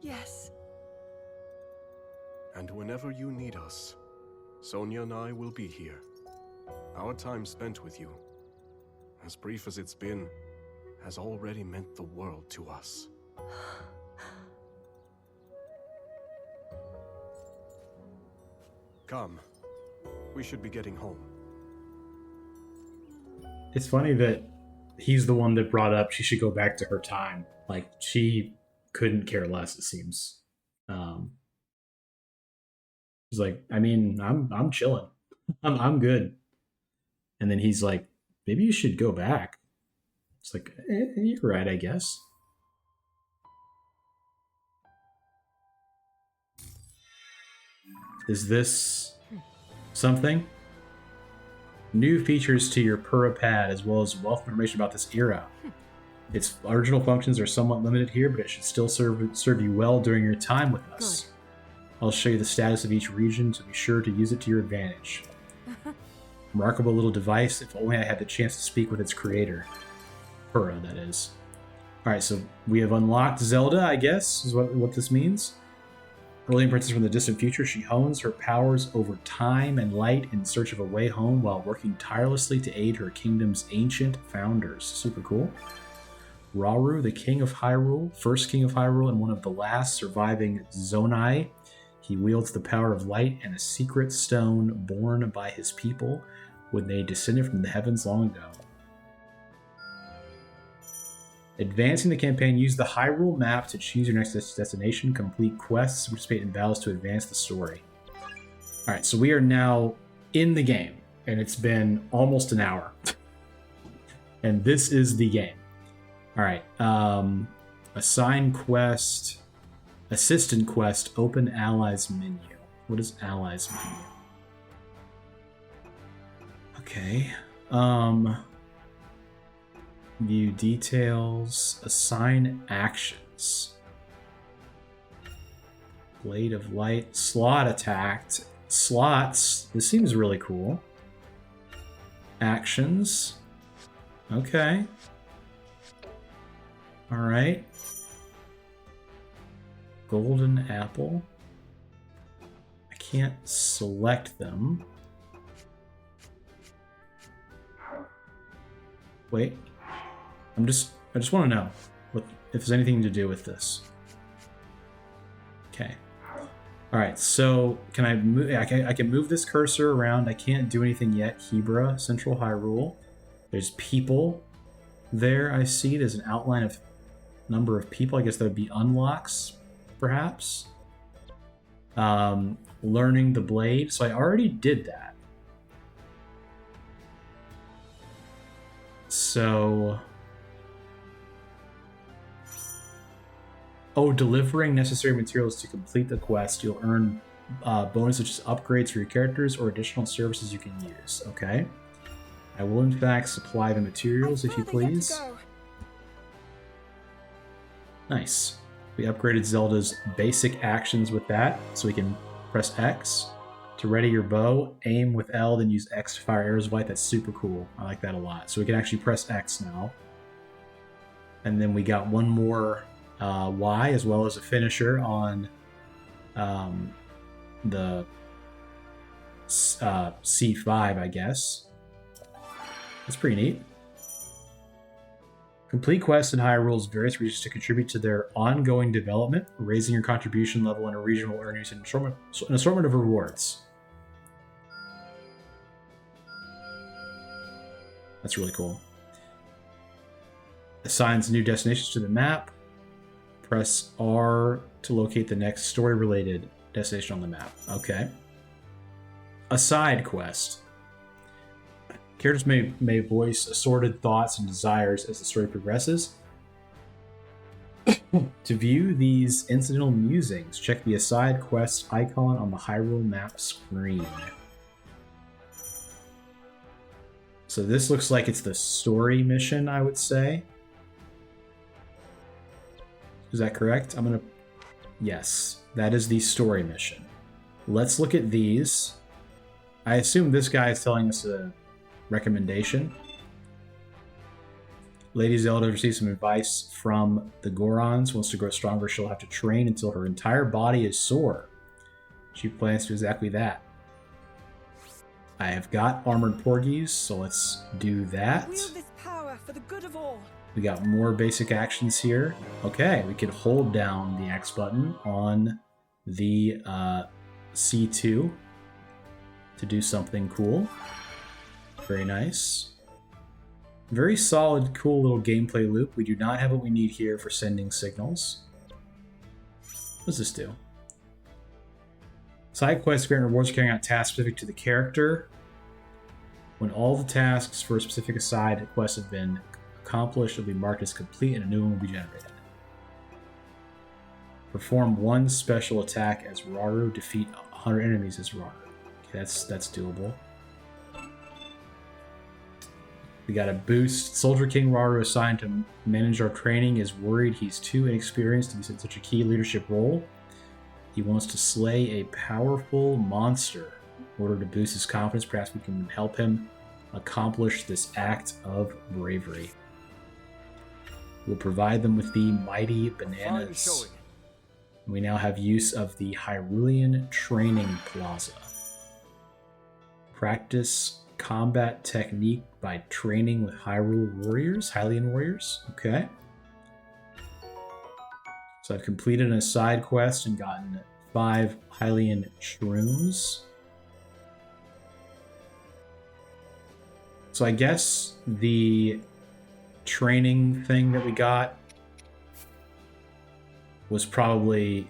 Yes. And whenever you need us, Sonia and I will be here. Our time spent with you, as brief as it's been, has already meant the world to us. Come. We should be getting home. It's funny that he's the one that brought up she should go back to her time. Like, she couldn't care less, it seems. He's like, I mean, I'm chilling. I'm good. And then he's like, maybe you should go back. It's like, you're right, I guess. Is this something? New features to your Pura pad, as well as wealth of information about this era. Its original functions are somewhat limited here, but it should still serve you well during your time with us. Good. I'll show you the status of each region, so be sure to use it to your advantage. Remarkable little device, if only I had the chance to speak with its creator. Pura, that is. Alright, so we have unlocked Zelda, I guess, is what this means. Early princess from the distant future, she hones her powers over time and light in search of a way home while working tirelessly to aid her kingdom's ancient founders. Super cool. Rauru, the king of Hyrule, first king of Hyrule and one of the last surviving Zonai. He wields the power of light and a secret stone born by his people when they descended from the heavens long ago. Advancing the campaign, use the Hyrule map to choose your next destination, complete quests, participate in battles to advance the story. Alright, so we are now in the game, and it's been almost an hour. And this is the game. Alright, assign quest, assistant quest, open allies menu. What is allies menu? Okay, view details, assign actions. Blade of Light, slot attacked. Slots, this seems really cool. Actions. Okay. Alright. Golden apple. I can't select them. Wait. I just want to know if there's anything to do with this. Okay. All right. So can I move? I can move this cursor around. I can't do anything yet. Hebra, Central Hyrule. There's people there. I see. There's an outline of number of people. I guess that would be unlocks, perhaps. Learning the blade. So I already did that. So. Oh, delivering necessary materials to complete the quest. You'll earn bonuses such as upgrades for your characters or additional services you can use. Okay. I will, in fact, supply the materials, if you please. Nice. We upgraded Zelda's basic actions with that, so we can press X to ready your bow, aim with L, then use X to fire arrows of light. That's super cool. I like that a lot. So we can actually press X now. And then we got one more Y, as well as a finisher on the C5, I guess. That's pretty neat. Complete quests in Hyrule's various regions to contribute to their ongoing development, raising your contribution level in a region will earn you an assortment of rewards. That's really cool. Assigns new destinations to the map. Press R to locate the next story-related destination on the map. Okay. A side quest. Characters may voice assorted thoughts and desires as the story progresses. To view these incidental musings, check the aside quest icon on the Hyrule map screen. So this looks like it's the story mission, I would say. Is that correct? Yes, that is the story mission. Let's look at these. I assume this guy is telling us a recommendation. Lady Zelda receives some advice from the Gorons. Wants to grow stronger, she'll have to train until her entire body is sore. She plans to do exactly that. I have got armored porgies, so let's do that. Wield this power for the good of all. We got more basic actions here. Okay, we could hold down the X button on the C2 to do something cool. Very nice. Very solid, cool little gameplay loop. We do not have what we need here for sending signals. What does this do? Side quests grant rewards for carrying out tasks specific to the character. When all the tasks for a specific side quest have been accomplished, it'll be marked as complete and a new one will be generated. Perform one special attack as Rauru. Defeat 100 enemies as Rauru. Okay, that's doable. We got a boost. Soldier King Rauru, assigned to manage our training, is worried he's too inexperienced to be in such a key leadership role. He wants to slay a powerful monster in order to boost his confidence. Perhaps we can help him accomplish this act of bravery. We'll provide them with the mighty bananas. We now have use of the Hyrulean Training Plaza. Practice combat technique by training with Hyrule Warriors, Hylian Warriors. Okay. So I've completed a side quest and gotten 5 Hylian shrooms. So I guess the training thing that we got was probably...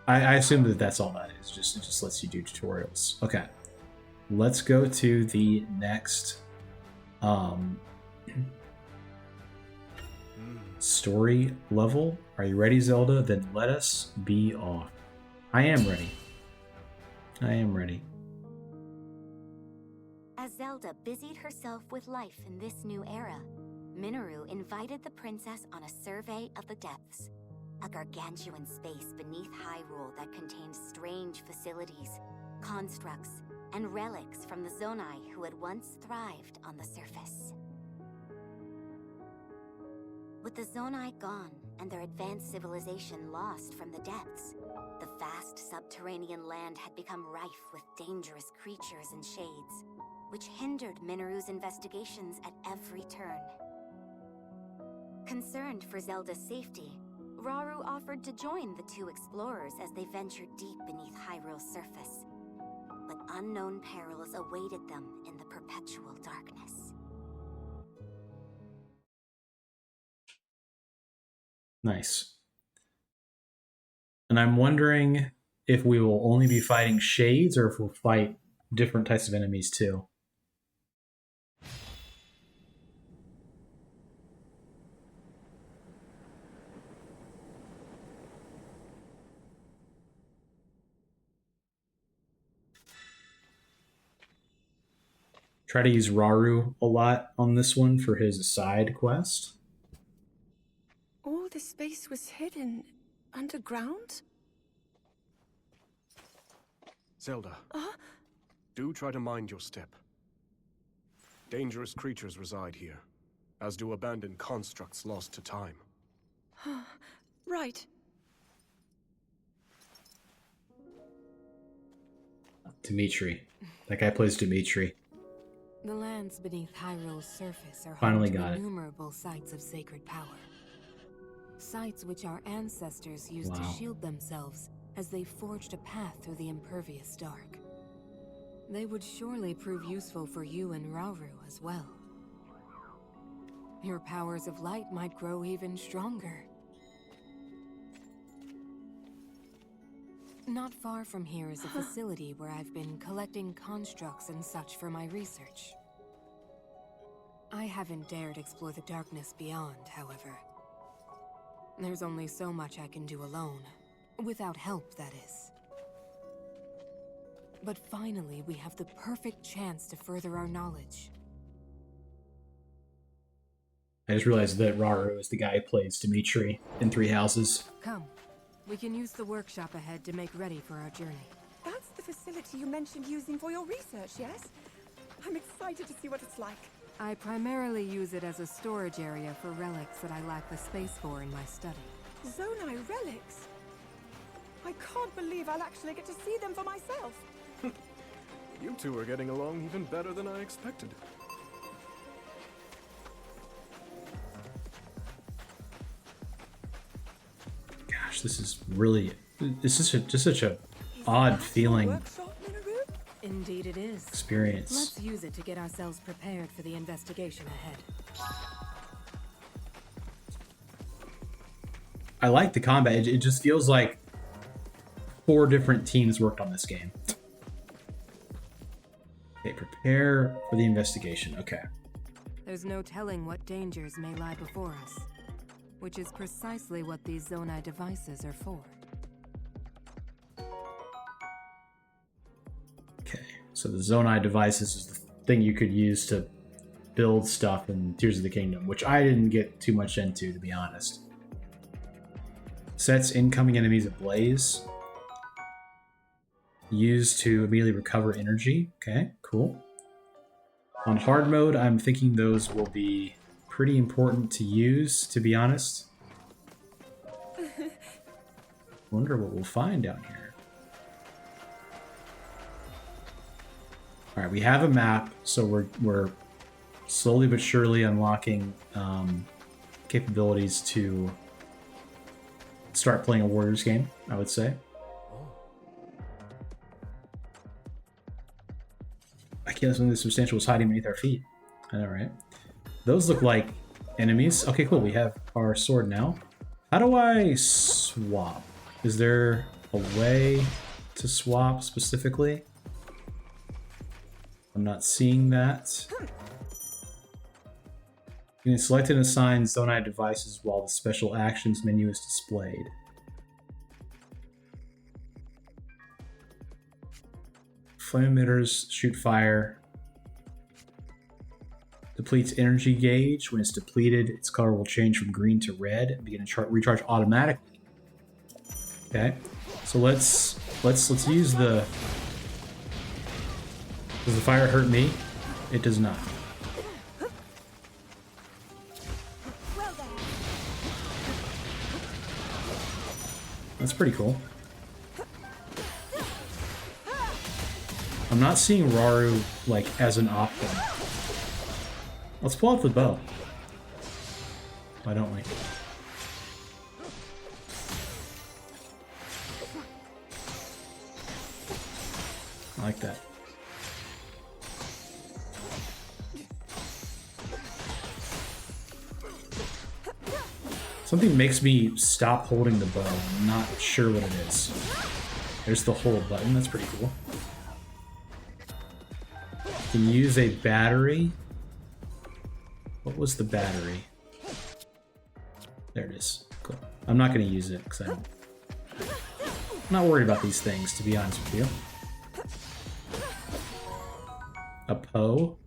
I assume that that's all that is. It just lets you do tutorials. Okay. Let's go to the next story level. Are you ready, Zelda? Then let us be off. I am ready. I am ready. As Zelda busied herself with life in this new era, Minoru invited the princess on a survey of the depths, a gargantuan space beneath Hyrule that contained strange facilities, constructs, and relics from the Zonai who had once thrived on the surface. With the Zonai gone and their advanced civilization lost from the depths, the vast subterranean land had become rife with dangerous creatures and shades, which hindered Minoru's investigations at every turn. Concerned for Zelda's safety, Rauru offered to join the two explorers as they ventured deep beneath Hyrule's surface. But unknown perils awaited them in the perpetual darkness. Nice. And I'm wondering if we will only be fighting shades or if we'll fight different types of enemies too. Try to use Rauru a lot on this one for his side quest. All this space was hidden underground? Zelda, do try to mind your step. Dangerous creatures reside here, as do abandoned constructs lost to time. Right. Dimitri. That guy plays Dimitri. The lands beneath Hyrule's surface are Finally home got to it. innumerable sites of sacred power. Sites which our ancestors used to Wow. shield themselves as they forged a path through the impervious dark. They would surely prove useful for you and Rauru as well. Your powers of light might grow even stronger. Not far from here is a facility where I've been collecting constructs and such for my research. I haven't dared explore the darkness beyond, however. There's only so much I can do alone. Without help, that is. But finally, we have the perfect chance to further our knowledge. I just realized that Rauru is the guy who plays Dimitri in Three Houses. Come, we can use the workshop ahead to make ready for our journey. That's the the facility you mentioned using for your research, yes? I'm excited to see what it's like. I primarily use it as a storage area for relics that I lack the space for in my study. Zonai relics? I can't believe I'll actually get to see them for myself. You two are getting along even better than I expected. Gosh, this is really... This is just such a odd feeling Workshop, Minoru? Indeed it is. experience. Let's use it to get ourselves prepared for the investigation ahead. I like the combat. It just feels like 4 different teams worked on this game. Okay, prepare for the investigation. Okay. There's no telling what dangers may lie before us, which is precisely what these Zonai devices are for. Okay, so the Zonai devices is the thing you could use to build stuff in Tears of the Kingdom, which I didn't get too much into, to be honest. Sets incoming enemies ablaze. Used to immediately recover energy. Okay, cool. On hard mode, I'm thinking those will be pretty important to use, to be honest. Wonder what we'll find down here. All right, we have a map, so we're slowly but surely unlocking capabilities to start playing a Warriors game, I would say. I can't something substantial was hiding beneath our feet. I know, right? Those look like enemies. Okay, cool. We have our sword now. How do I swap? Is there a way to swap specifically? I'm not seeing that. You can select and assign Zonai devices while the special actions menu is displayed. Flame emitters shoot fire. Depletes energy gauge. When it's depleted, its color will change from green to red and begin to recharge automatically. Okay, so let's use the. Does the fire hurt me? It does not. That's pretty cool. I'm not seeing Raru like as an option. Let's pull out the bow. Why don't we? I like that. Something makes me stop holding the bow. I'm not sure what it is. There's the hold button. That's pretty cool. You can use a battery. What was the battery? There it is. Cool. I'm not going to use it because I'm not worried about these things, to be honest with you. A Poe.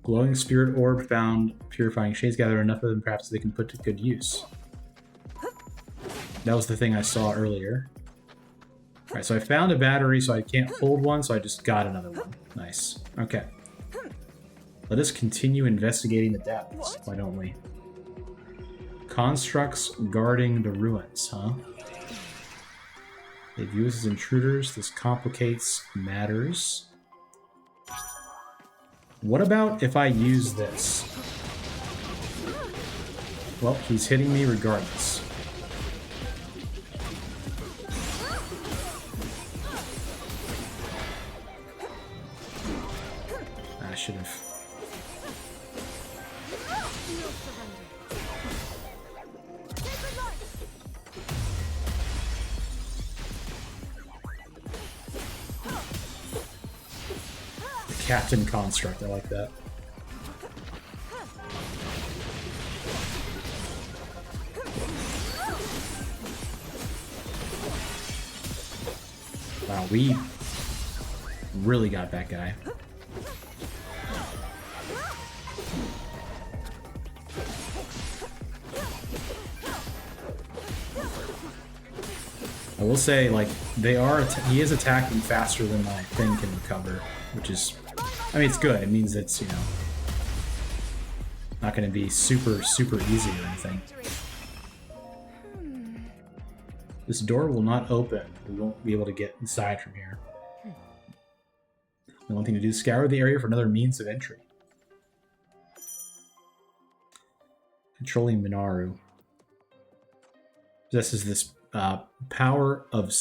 Glowing spirit orb found purifying shades. Gather enough of them perhaps they can put to good use. That was the thing I saw earlier. Alright, so I found a battery, so I can't hold one, so I just got another one. Nice. Okay. Let us continue investigating the depths. Why don't we? Constructs guarding the ruins, huh? They view us as intruders. This complicates matters. What about if I use this? Well, he's hitting me regardless. I should have. Captain Construct, I like that. Wow, we really got that guy. I will say, like, he is attacking faster than my thing can recover, which is, I mean, it's good. It means it's, you know, not going to be super easy or anything. This door will not open. We won't be able to get inside from here. The only thing to do is scour the area for another means of entry. Controlling Minaru possesses this power of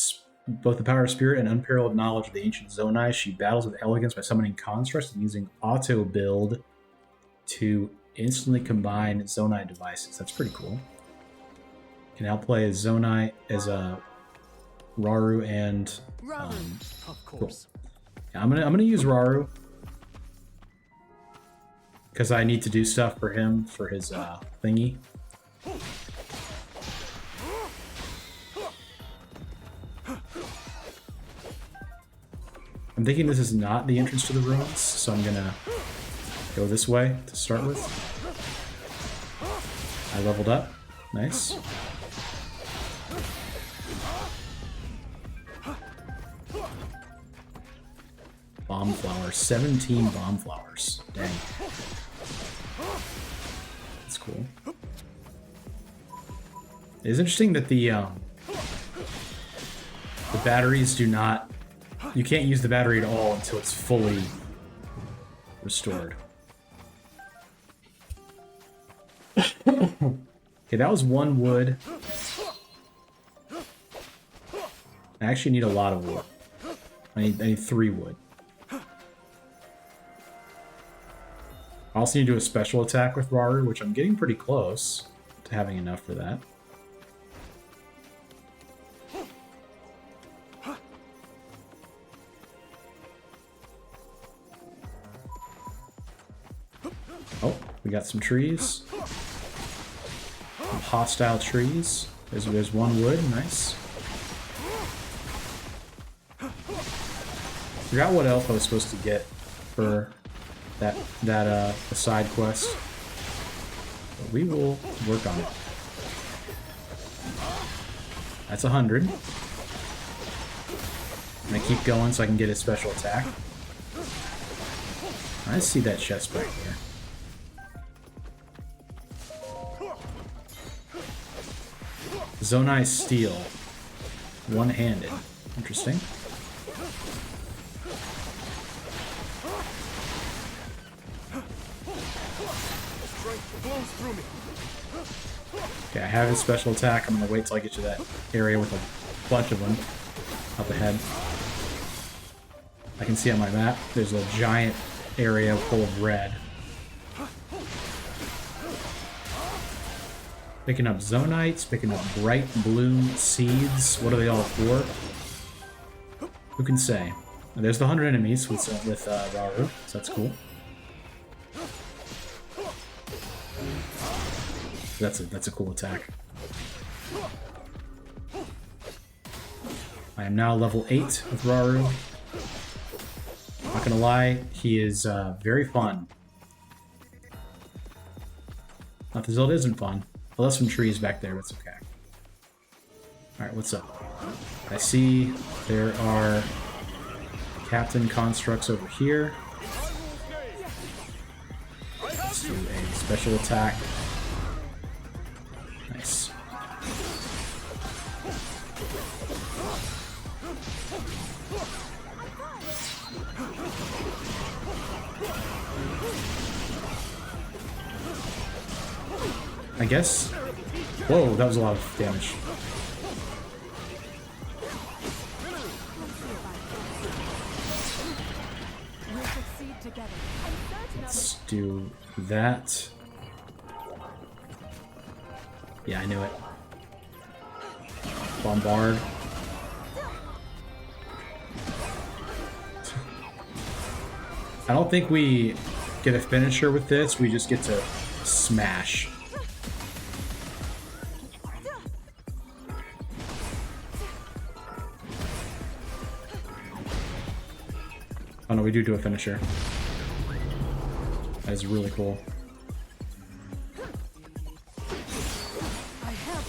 both the power of spirit and unparalleled knowledge of the ancient Zonai. She battles with elegance by summoning constructs and using auto build to instantly combine Zonai devices. That's pretty cool. Can outplay as Zonai as a Rauru and of course. Cool. Yeah, I'm gonna use Rauru because I need to do stuff for him for his thingy. I'm thinking this is not the entrance to the ruins, so I'm gonna go this way to start with. I leveled up. Nice. Bomb flowers. 17 bomb flowers. Dang. That's cool. It is interesting that the batteries do not... You can't use the battery at all until it's fully restored. Okay, that was 1 wood. I actually need a lot of wood. I need 3 wood. I also need to do a special attack with Rauru, which I'm getting pretty close to having enough for that. Oh, we got some trees. Some hostile trees. There's 1 wood, nice. Forgot what else I was supposed to get for that side quest. But we will work on it. That's 100. I'm gonna keep going so I can get a special attack. I see that chest back here. Zonai Steel. One-handed. Interesting. Okay, I have his special attack. I'm gonna wait till I get to that area with a bunch of them up ahead. I can see on my map, there's a giant area full of red. Picking up Zonites, picking up bright blue seeds. What are they all for? Who can say? And there's the 100 enemies with Rauru, so that's cool. That's a cool attack. I am now level 8 with Rauru. Not gonna lie, he is very fun. Not that Zelda isn't fun. Well, there's some trees back there, but it's okay. Alright, what's up? I see there are captain constructs over here. Let's do a special attack. Nice. I guess. Whoa, that was a lot of damage. Let's do that. Yeah, I knew it. Bombard. I don't think we get a finisher with this, we just get to smash. Oh no, we do a finisher. That is really cool. I have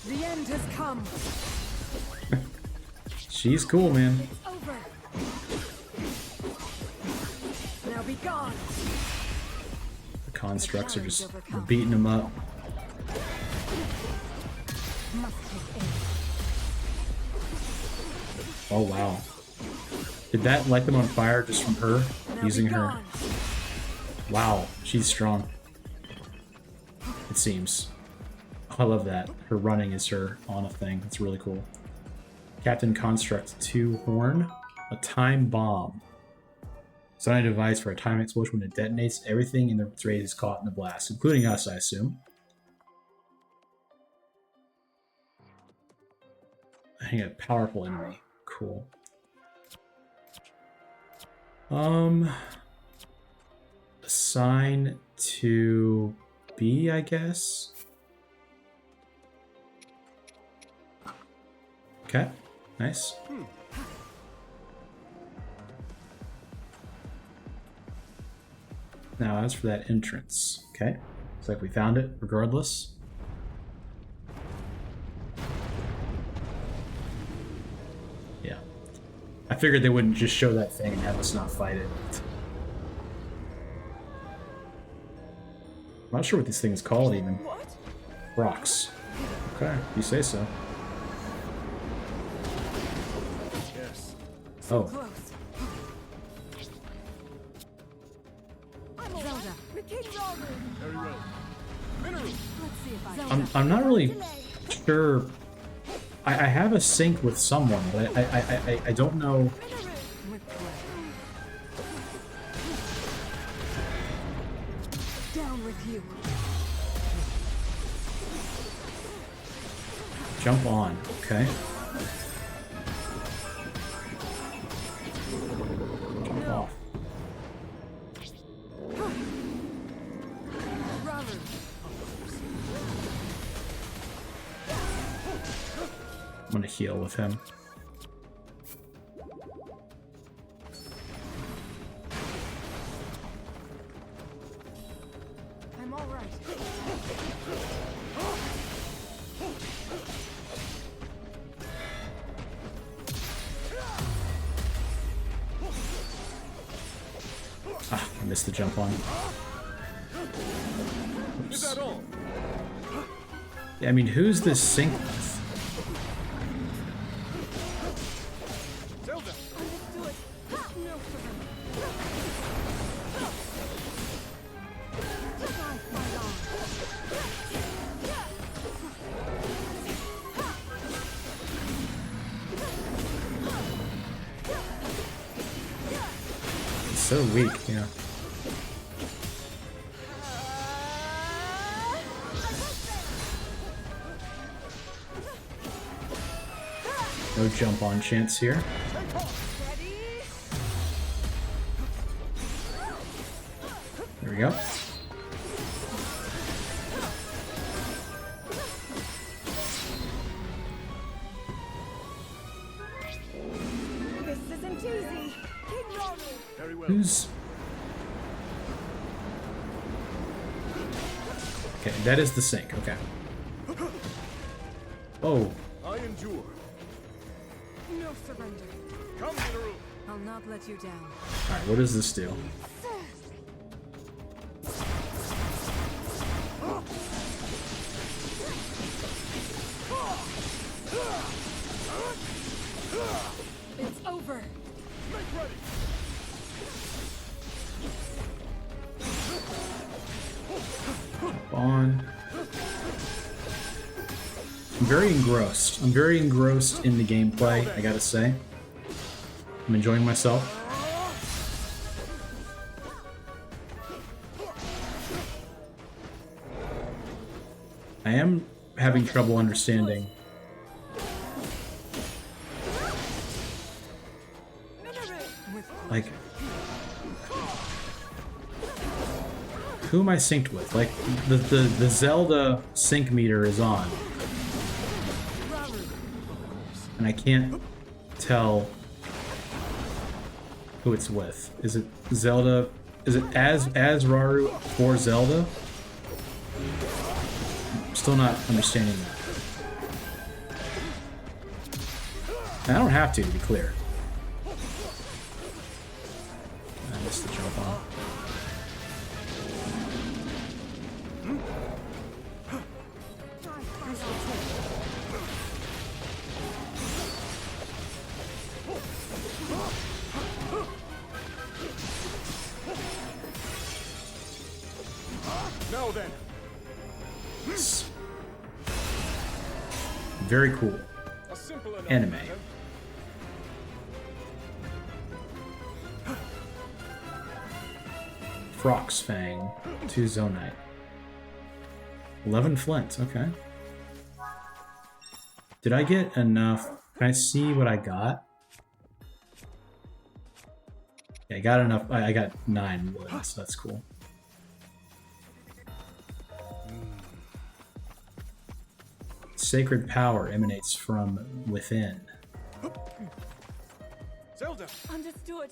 you. The end has come. She's cool, man. Over. Now be gone. The constructs are just beating him up. Oh wow. Did that light them on fire just from her using her? Wow, she's strong. It seems. Oh, I love that. Her running is her on a thing. That's really cool. Captain Construct 2 Horn. A time bomb. Design a device for a time explosion. When it detonates, everything in the raid is caught in the blast, including us, I assume. I think a powerful enemy. Cool. Assign to B, I guess. Okay, nice. Now, as for that entrance, okay, looks like we found it regardless. Yeah. I figured they wouldn't just show that thing and have us not fight it. I'm not sure what this thing is called even. What? Rocks. Okay, you say so. Yes. Oh. Close. Zelda. The king's army. Very well. Mineru! Let's see if I I'm not really sure. I have a sync with someone, but I don't know. with play. Down with you. Jump on, okay. Jump off. Raru. I'm gonna heal with him. I'm all right. Ah, I missed the jump on. Is that all? Yeah, I mean, who's this sync with? Zelda! It's so weak, yeah. No jump on chance here. There we go. This isn't easy. King Raru. Very well. Who's... Okay, that is the sync, okay. Oh, I endure. No surrender. Come, Mineru! I'll not let you down. alright, what does this do? It's over. Make ready! On. I'm very engrossed. I'm very engrossed in the gameplay, I gotta say. I'm enjoying myself. I am having trouble understanding. Like, who am I synced with? Like, the Zelda sync meter is on. And I can't tell who it's with. Is it Zelda? Is it as Raru for Zelda? I'm still not understanding that. I don't have to be clear. I missed the jump on. Now then. Very cool. A simple enough Anime. matter. Frox Fang, 2 Zonite. 11 Flint, okay. Did I get enough? Can I see what I got? Yeah, I got enough. I got 9 wood, so that's cool. Sacred power emanates from within. Zelda. Understood.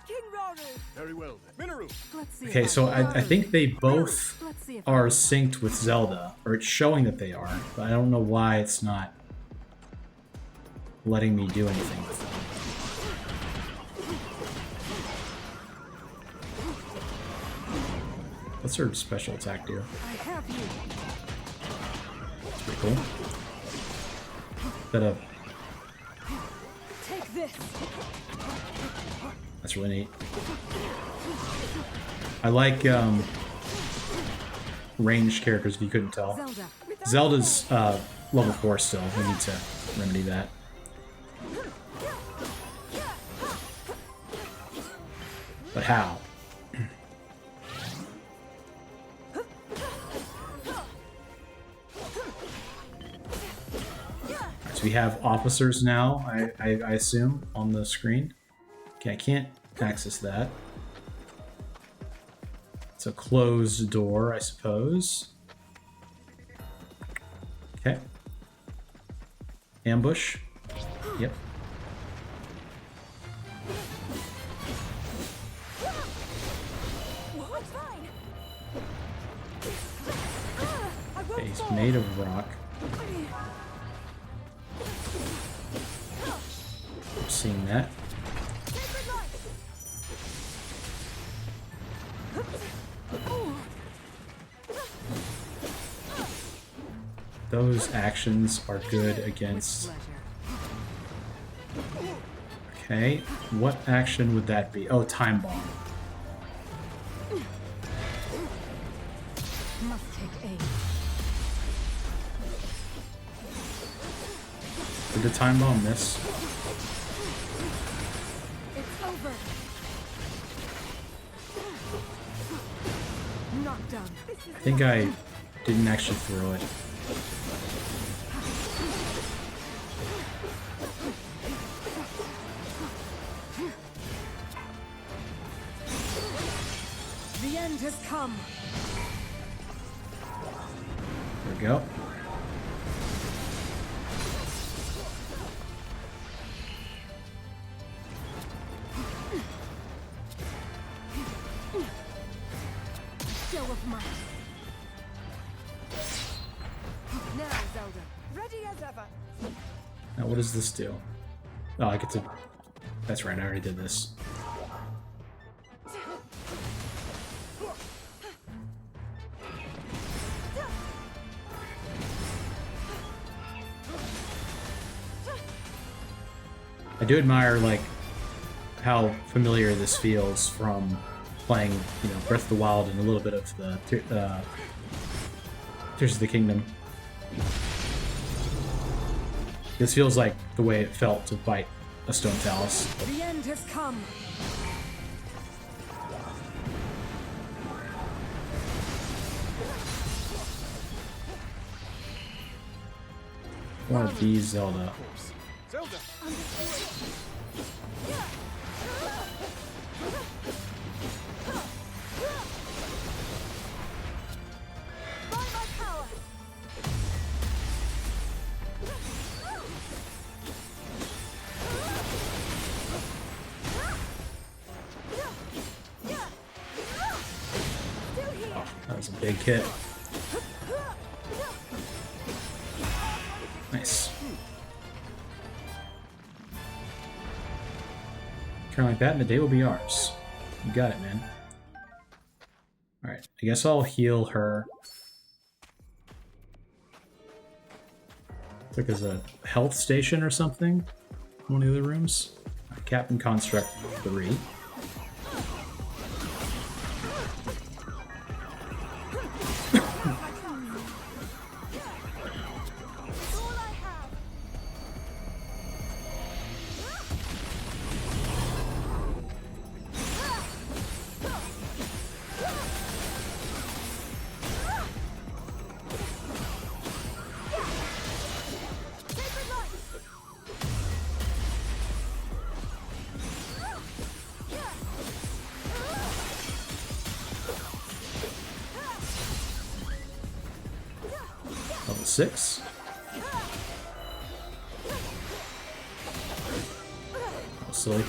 King Rauru. Very well then. Minoru. Let's see. Okay, if so I I think they both Let's see if are I- synced with Zelda, or it's showing that they are, but I don't know why it's not letting me do anything with them. What's her special attack do? I have you. It's pretty cool. Is that a... Take this. That's really neat. I like ranged characters, if you couldn't tell. Zelda. Zelda's level 4 still. We need to remedy that. But how? Alright, so we have officers now, I assume, on the screen. Okay, I can't access that. It's a closed door, I suppose. Okay. Ambush. Yep. Okay, he's made of rock. I'm seeing that. Those actions are good against... Okay, what action would that be? Oh, time bomb. Must take aim. Did the time bomb miss? It's over. Not done. I think I didn't actually throw it. The end has come. There we go. Show of might. Now, Zelda. Ready as ever. Now what does this do? Oh, I get to... That's right, I already did this. I do admire, like, how familiar this feels from playing, you know, Breath of the Wild and a little bit of the Tears of the Kingdom. This feels like the way it felt to fight a stone talus. The end has come. I want to be Zelda. Zelda. By my power. That was a big hit. Nice. Kind of like that, and the day will be ours. You got it, man. Alright, I guess I'll heal her. It's like there's a health station or something in one of the other rooms. Captain Construct 3. Level 6. Oh, silly.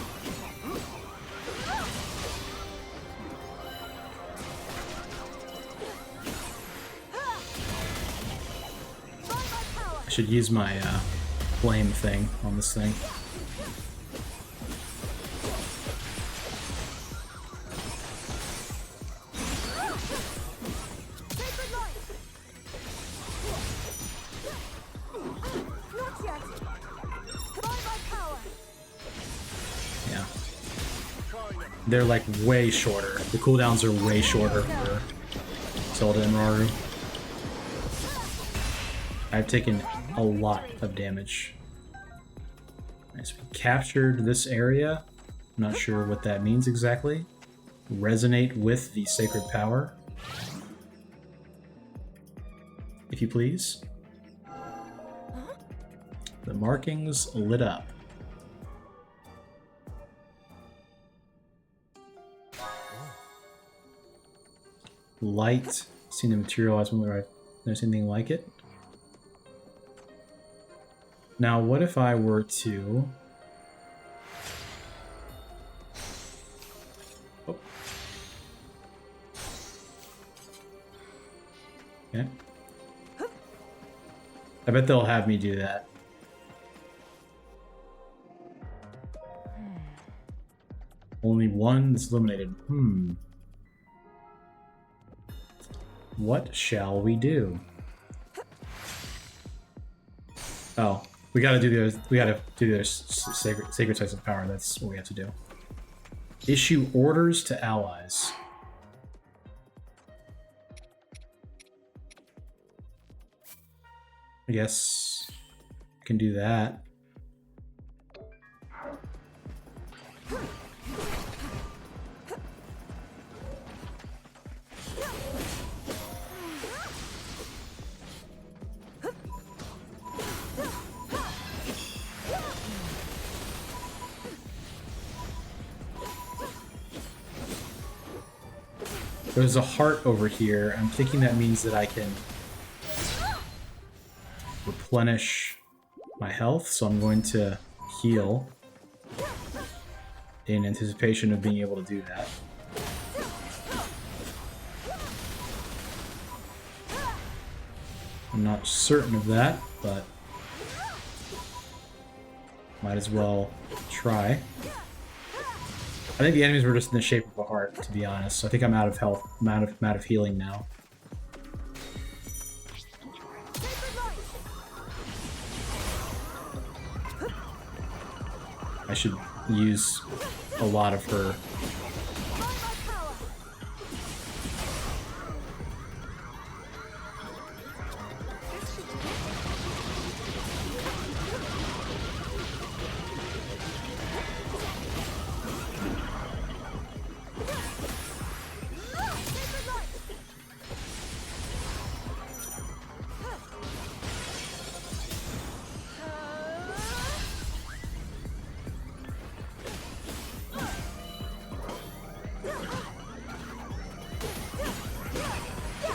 I should use my flame thing on this thing. Yeah. They're like way shorter. The cooldowns are way shorter for Zelda and Raru. I've taken a lot of damage. Nice. We captured this area. I'm not sure what that means exactly. Resonate with the sacred power. If you please. The markings lit up. Light. Seen the materialize whenever I've never seen anything like it. Now, what if I were to... Oh. Okay. I bet they'll have me do that. Only one is eliminated. What shall we do? Oh, we gotta do the sacred sites of power. That's what we have to do. Issue orders to allies. I guess I can do that. There's a heart over here. I'm thinking that means that I can replenish my health, so I'm going to heal in anticipation of being able to do that. I'm not certain of that, but might as well try. I think the enemies were just in the shape of a heart, to be honest. So I think I'm out of health. I'm out of healing now. I should use a lot of her.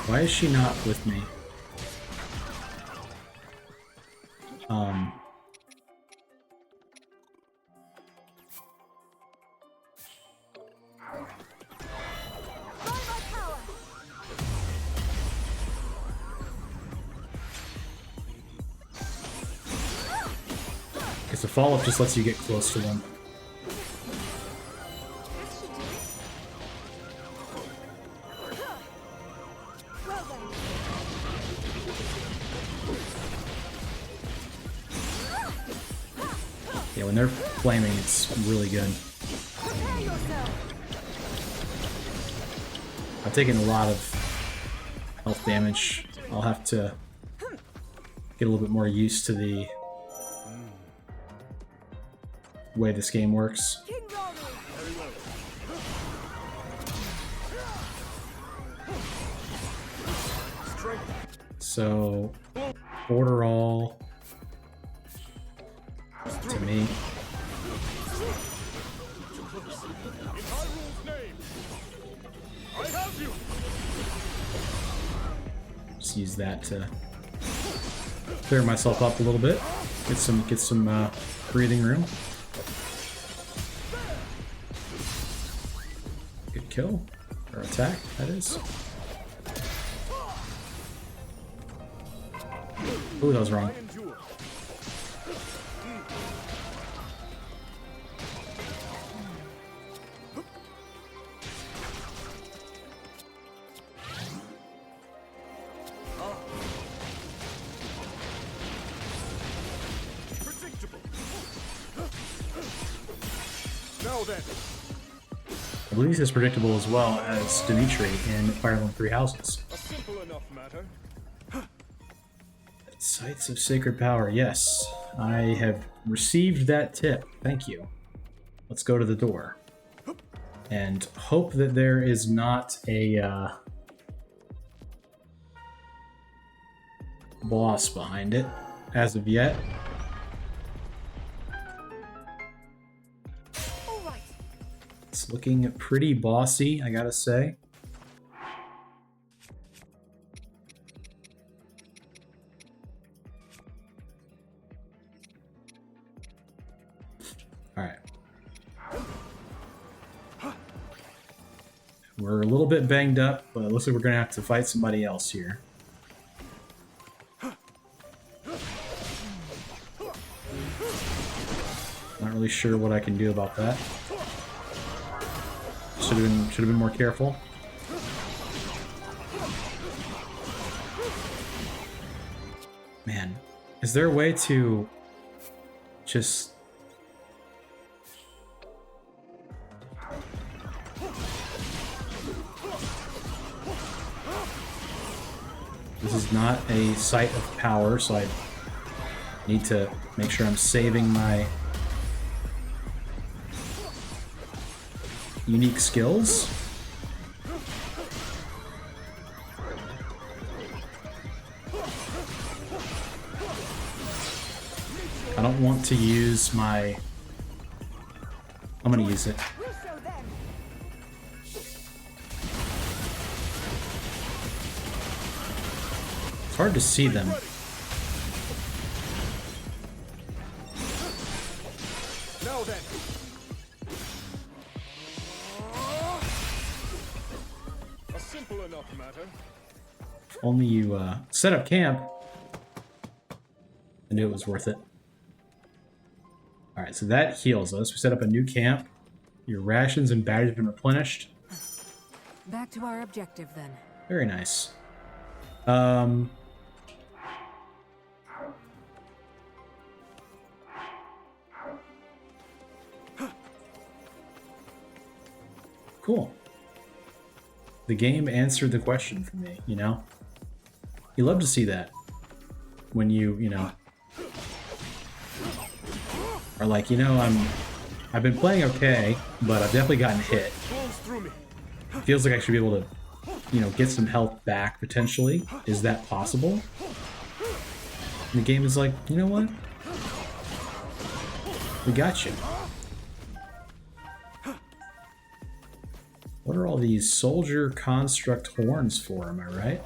Why is she not with me? Because the follow-up just lets you get close to them. Yeah, when they're flaming, it's really good. I've taken a lot of health damage. I'll have to get a little bit more used to the way this game works. So, order all to me. Just use that to clear myself up a little bit. Get some breathing room. Good kill or attack, that is. Ooh, that was wrong. I believe he's as predictable as well as Dimitri in Fire Emblem Three Houses. A simple enough matter. Sites of Sacred Power, yes. I have received that tip. Thank you. Let's go to the door. And hope that there is not a boss behind it as of yet. It's looking pretty bossy, I gotta say. Alright. We're a little bit banged up, but it looks like we're gonna have to fight somebody else here. Not really sure what I can do about that. Should have been more careful. Man, is there a way to just This is not a site of power, so I need to make sure I'm saving my unique skills. I don't want to use my... I'm gonna use it. It's hard to see them. Now then. A simple enough matter. Only you set up camp. I knew it was worth it. Alright, so that heals us. We set up a new camp. Your rations and batteries have been replenished. Back to our objective then. Very nice. Cool. The game answered the question for me, you know? You love to see that. When you know, are like, you know, I've been playing okay, but I've definitely gotten hit. Feels like I should be able to, you know, get some health back, potentially. Is that possible? And the game is like, you know what? We got you. What are all these soldier construct horns for, am I right?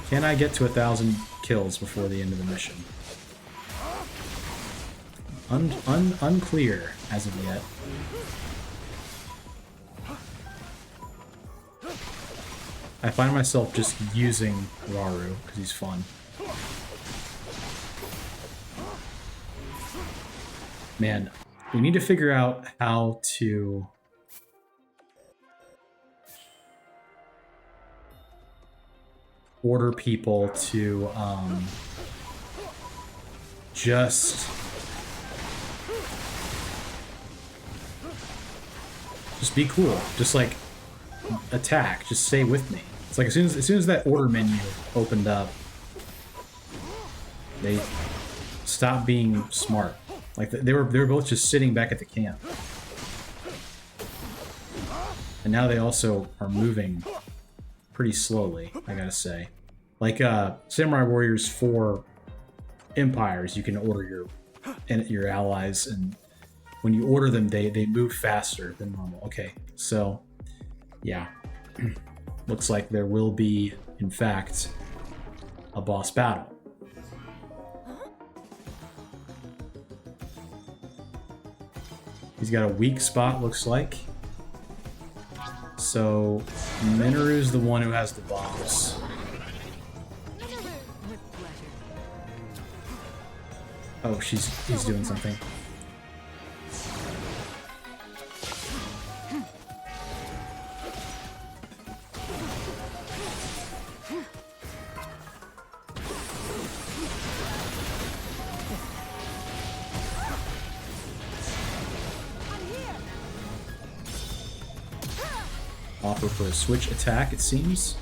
Can I get to 1,000 kills before the end of the mission? Unclear as of yet. I find myself just using Rauru because he's fun. Man, we need to figure out how to... order people to just be cool. Just like attack. Just stay with me. It's like as soon as that order menu opened up, they stopped being smart. Like they were both just sitting back at the camp. And now they also are moving pretty slowly, I gotta say. Like Samurai Warriors 4 Empires, you can order your allies, and when you order them, they move faster than normal. Okay, so yeah. Looks like there will be, in fact, a boss battle. He's got a weak spot, looks like. So, Minoru's the one who has the bombs. Oh, he's doing something. Offer for a switch attack, it seems.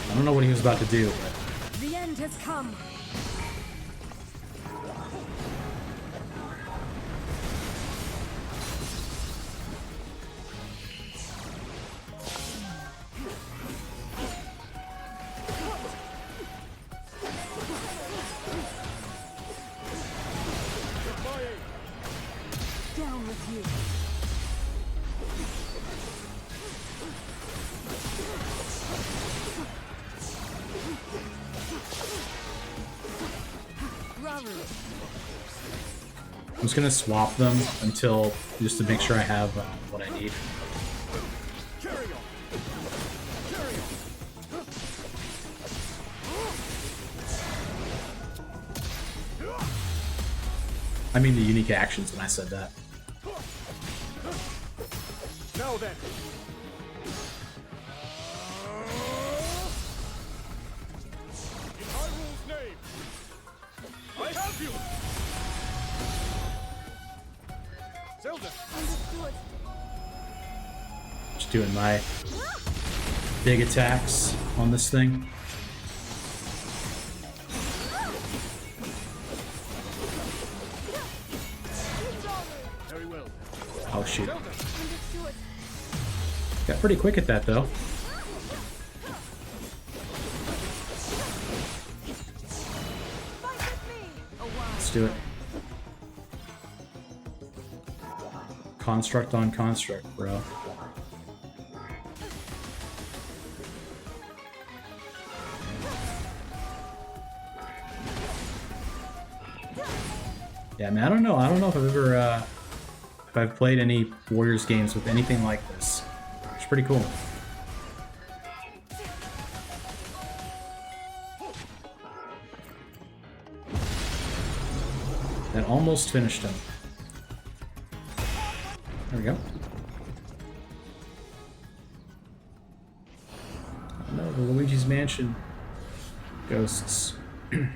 I don't know what he was about to do, but the end has come. Down with you. I'm just gonna swap them until, just to make sure I have what I need. I mean the unique actions when I said that. Now then. In Hyrule's name, I have you. Zelda. Understood. Just doing my big attacks on this thing. Very well. Oh shoot. Understood. Got pretty quick at that though. Fight with me. Let's do it. Construct on construct, bro. Yeah, man, I don't know. I don't know if I've ever, if I've played any Warriors games with anything like this. It's pretty cool. That almost finished him. There we go. Oh no, the Luigi's Mansion ghosts. They're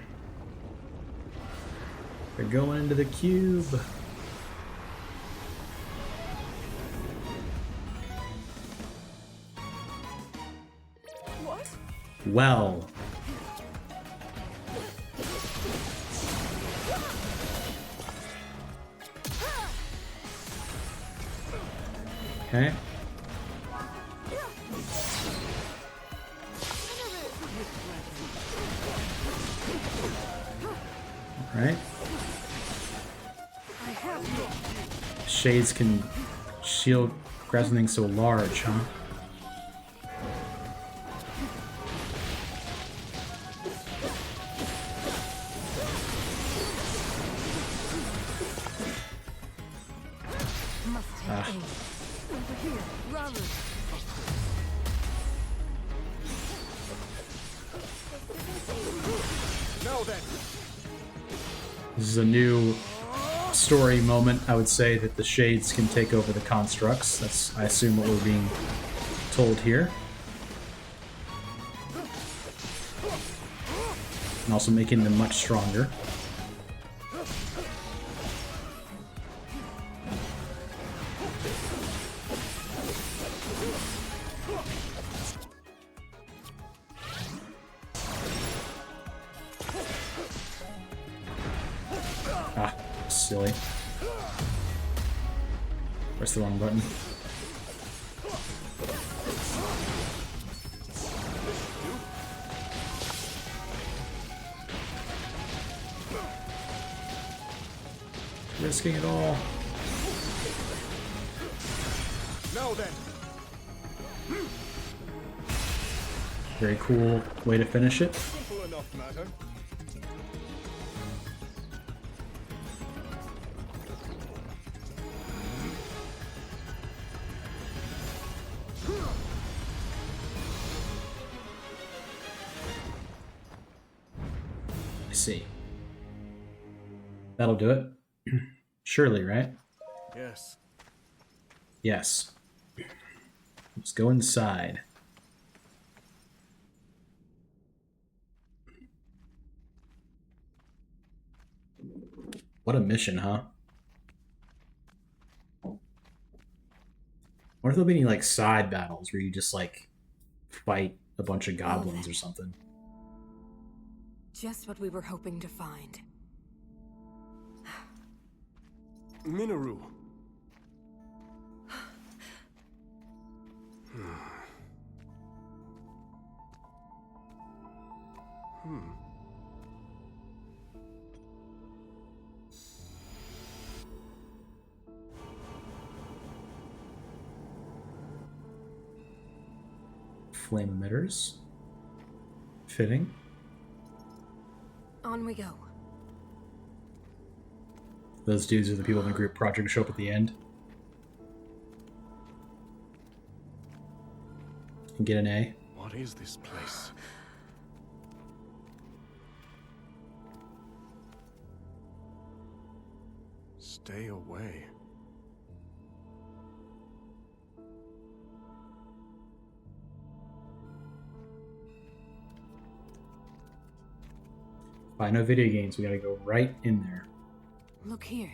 going into the cube. What? Well. Okay. Alright. Shades can shield grab something so large, huh? Now then. This is a new story moment. I would say that the shades can take over the constructs. That's, I assume, what we're being told here. And also making them much stronger. Ah, silly. Press the wrong button. Risking it all. Now then. Very cool way to finish it. Simple enough matter. I see. That'll do it. Surely, right? Yes. Yes. Let's go inside. What a mission, huh? What if there'll be any like side battles where you just like fight a bunch of goblins or something? Just what we were hoping to find. Minoru. Flame emitters. Fitting. On we go. Those dudes are the people in the group project to show up at the end. And get an A. What is this place? Stay away. Buy no video games, we gotta go right in there. Look here.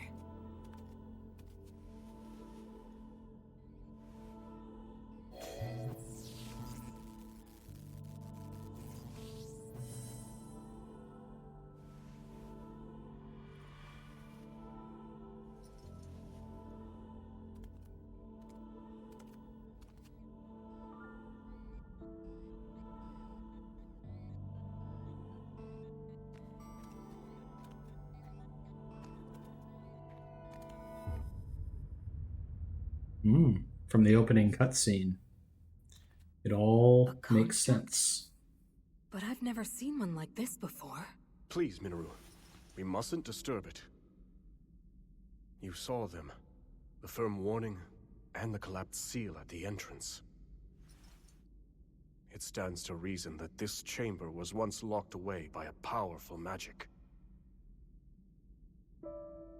From the opening cutscene. It all makes sense. But I've never seen one like this before. Please, Minoru. We mustn't disturb it. You saw them. The firm warning, and the collapsed seal at the entrance. It stands to reason that this chamber was once locked away by a powerful magic.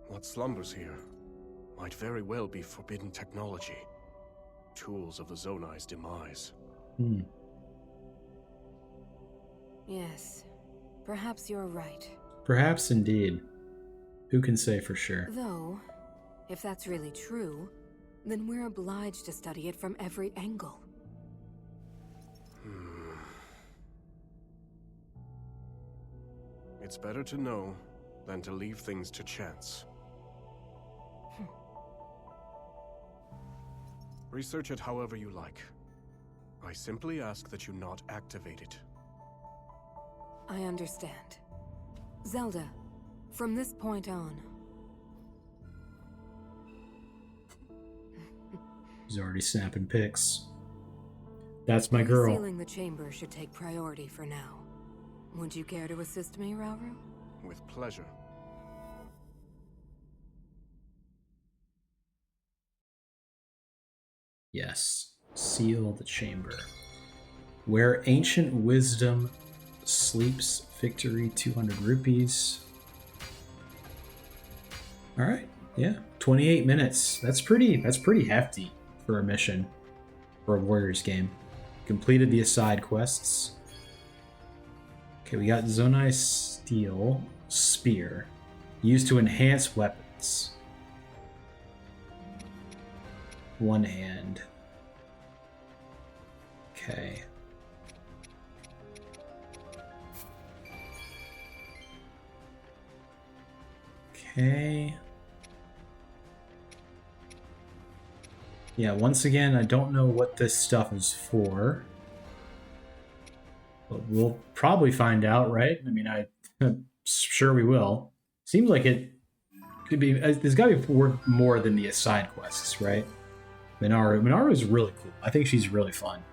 What slumbers here might very well be forbidden technology. Tools of the Zonai's demise. Yes, perhaps you're right. Perhaps indeed. Who can say for sure? Though, if that's really true, then we're obliged to study it from every angle. It's better to know than to leave things to chance. Research it however you like. I simply ask that you not activate it. I understand. Zelda, from this point on... He's already snapping pics. That's my girl. Sealing the chamber should take priority for now. Would you care to assist me, Rauru? With pleasure. Yes. Seal the chamber. Where ancient wisdom sleeps, victory, 200 rupees. All right, yeah, 28 minutes. That's pretty hefty for a mission for a Warriors game. Completed the side quests. Okay, we got Zonai Steel Spear, used to enhance weapons. One hand. Okay. Okay. Yeah, once again, I don't know what this stuff is for. But we'll probably find out, right? I mean, I'm sure we will. Seems like it could be. There's got to be more than the side quests, right? Minaru is really cool. I think she's really fun.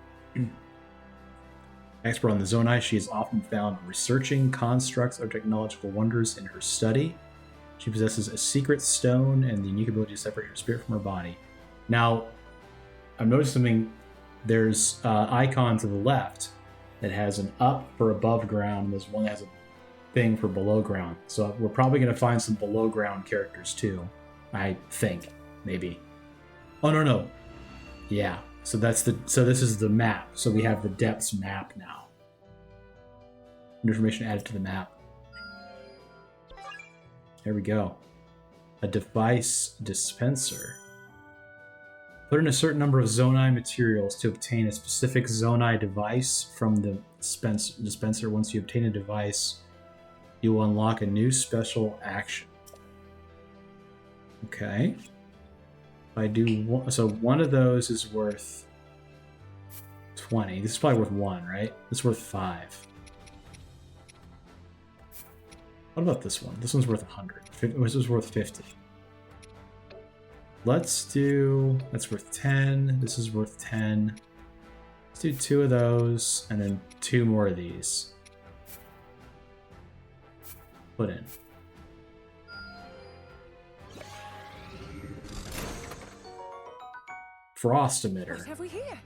Expert on the Zonai, she is often found researching constructs or technological wonders in her study. She possesses a secret stone and the unique ability to separate her spirit from her body. Now, I've noticed something. There's an icon to the left that has an up for above ground, and there's one that has a thing for below ground. So we're probably going to find some below ground characters too, I think, maybe. Oh, no. Yeah, so this is the map. So we have the depths map now. Information added to the map. There we go. A device dispenser. Put in a certain number of Zonai materials to obtain a specific Zonai device from the dispenser. Once you obtain a device, you will unlock a new special action. Okay. If I do one, so one of those is worth 20. This is probably worth 1, right? This is worth 5. What about this one? This one's worth 100. This is worth 50. Let's do... That's worth 10. This is worth 10. Let's do 2 of those, and then 2 more of these. Put in. Frost emitter. What have we here?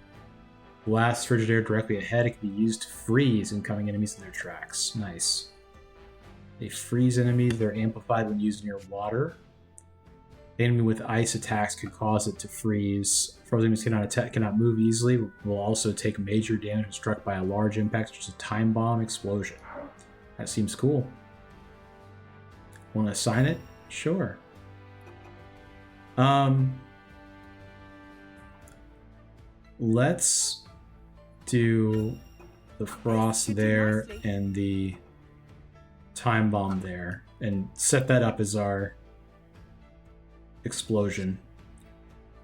Blast frigid air directly ahead. It can be used to freeze incoming enemies in their tracks. Nice. They freeze enemies. They're amplified when used near water. The enemy with ice attacks could cause it to freeze. Frozen enemies cannot move easily. Will also take major damage when struck by a large impact, such as a time bomb explosion. That seems cool. Want to assign it? Sure. Let's do the frost there and the time bomb there, and set that up as our explosion.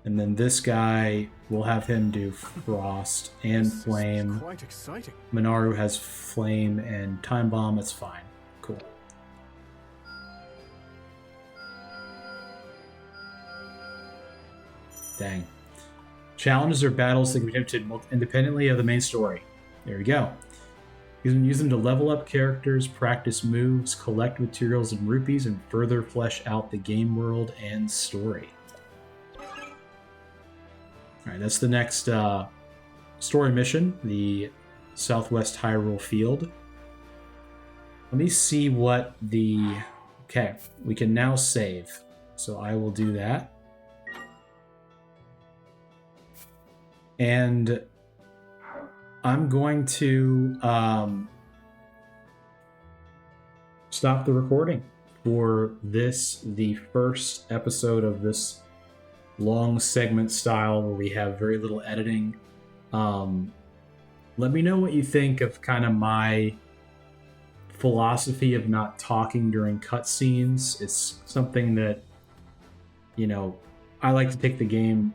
And then this guy, we'll have him do frost and flame. Quite exciting. Minaru has flame and time bomb. That's fine. Cool. Dang. Challenges or battles that can be attempted independently of the main story. There we go. You can use them to level up characters, practice moves, collect materials and rupees, and further flesh out the game world and story. Alright, that's the next story mission, the Southwest Hyrule Field. Let me see what the... Okay, we can now save. So I will do that. And I'm going to stop the recording for this, the first episode of this long segment style where we have very little editing. Let me know what you think of kind of my philosophy of not talking during cutscenes. It's something that, you know, I like to take the game,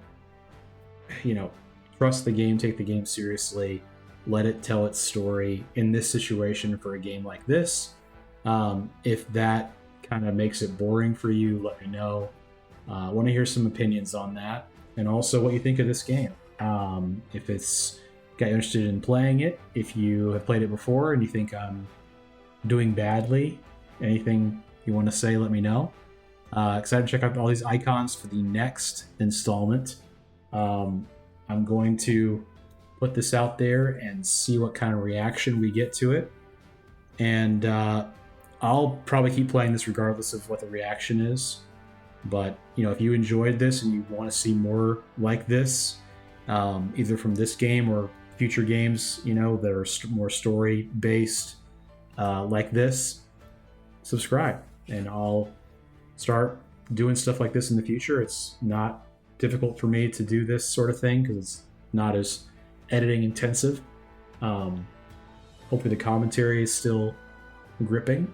you know, trust the game, take the game seriously, let it tell its story. In this situation, for a game like this, if that kind of makes it boring for you, let me know. I want to hear some opinions on that, and also what you think of this game. If it's got you interested in playing it, if you have played it before and you think I'm doing badly, anything you want to say, let me know. Excited to check out all these icons for the next installment. I'm going to put this out there and see what kind of reaction we get to it. And I'll probably keep playing this regardless of what the reaction is. But if you enjoyed this and you want to see more like this, either from this game or future games, that are more story based like this, subscribe, and I'll start doing stuff like this in the future. It's not difficult for me to do this sort of thing because it's not as editing intensive. Hopefully the commentary is still gripping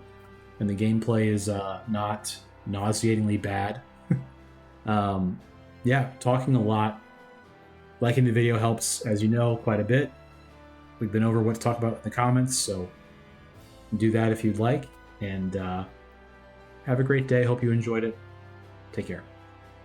and the gameplay is not nauseatingly bad. Yeah, talking a lot. Liking the video helps, as you know, quite a bit. We've been over what to talk about in the comments, so do that if you'd like. And have a great day. Hope you enjoyed it. Take care.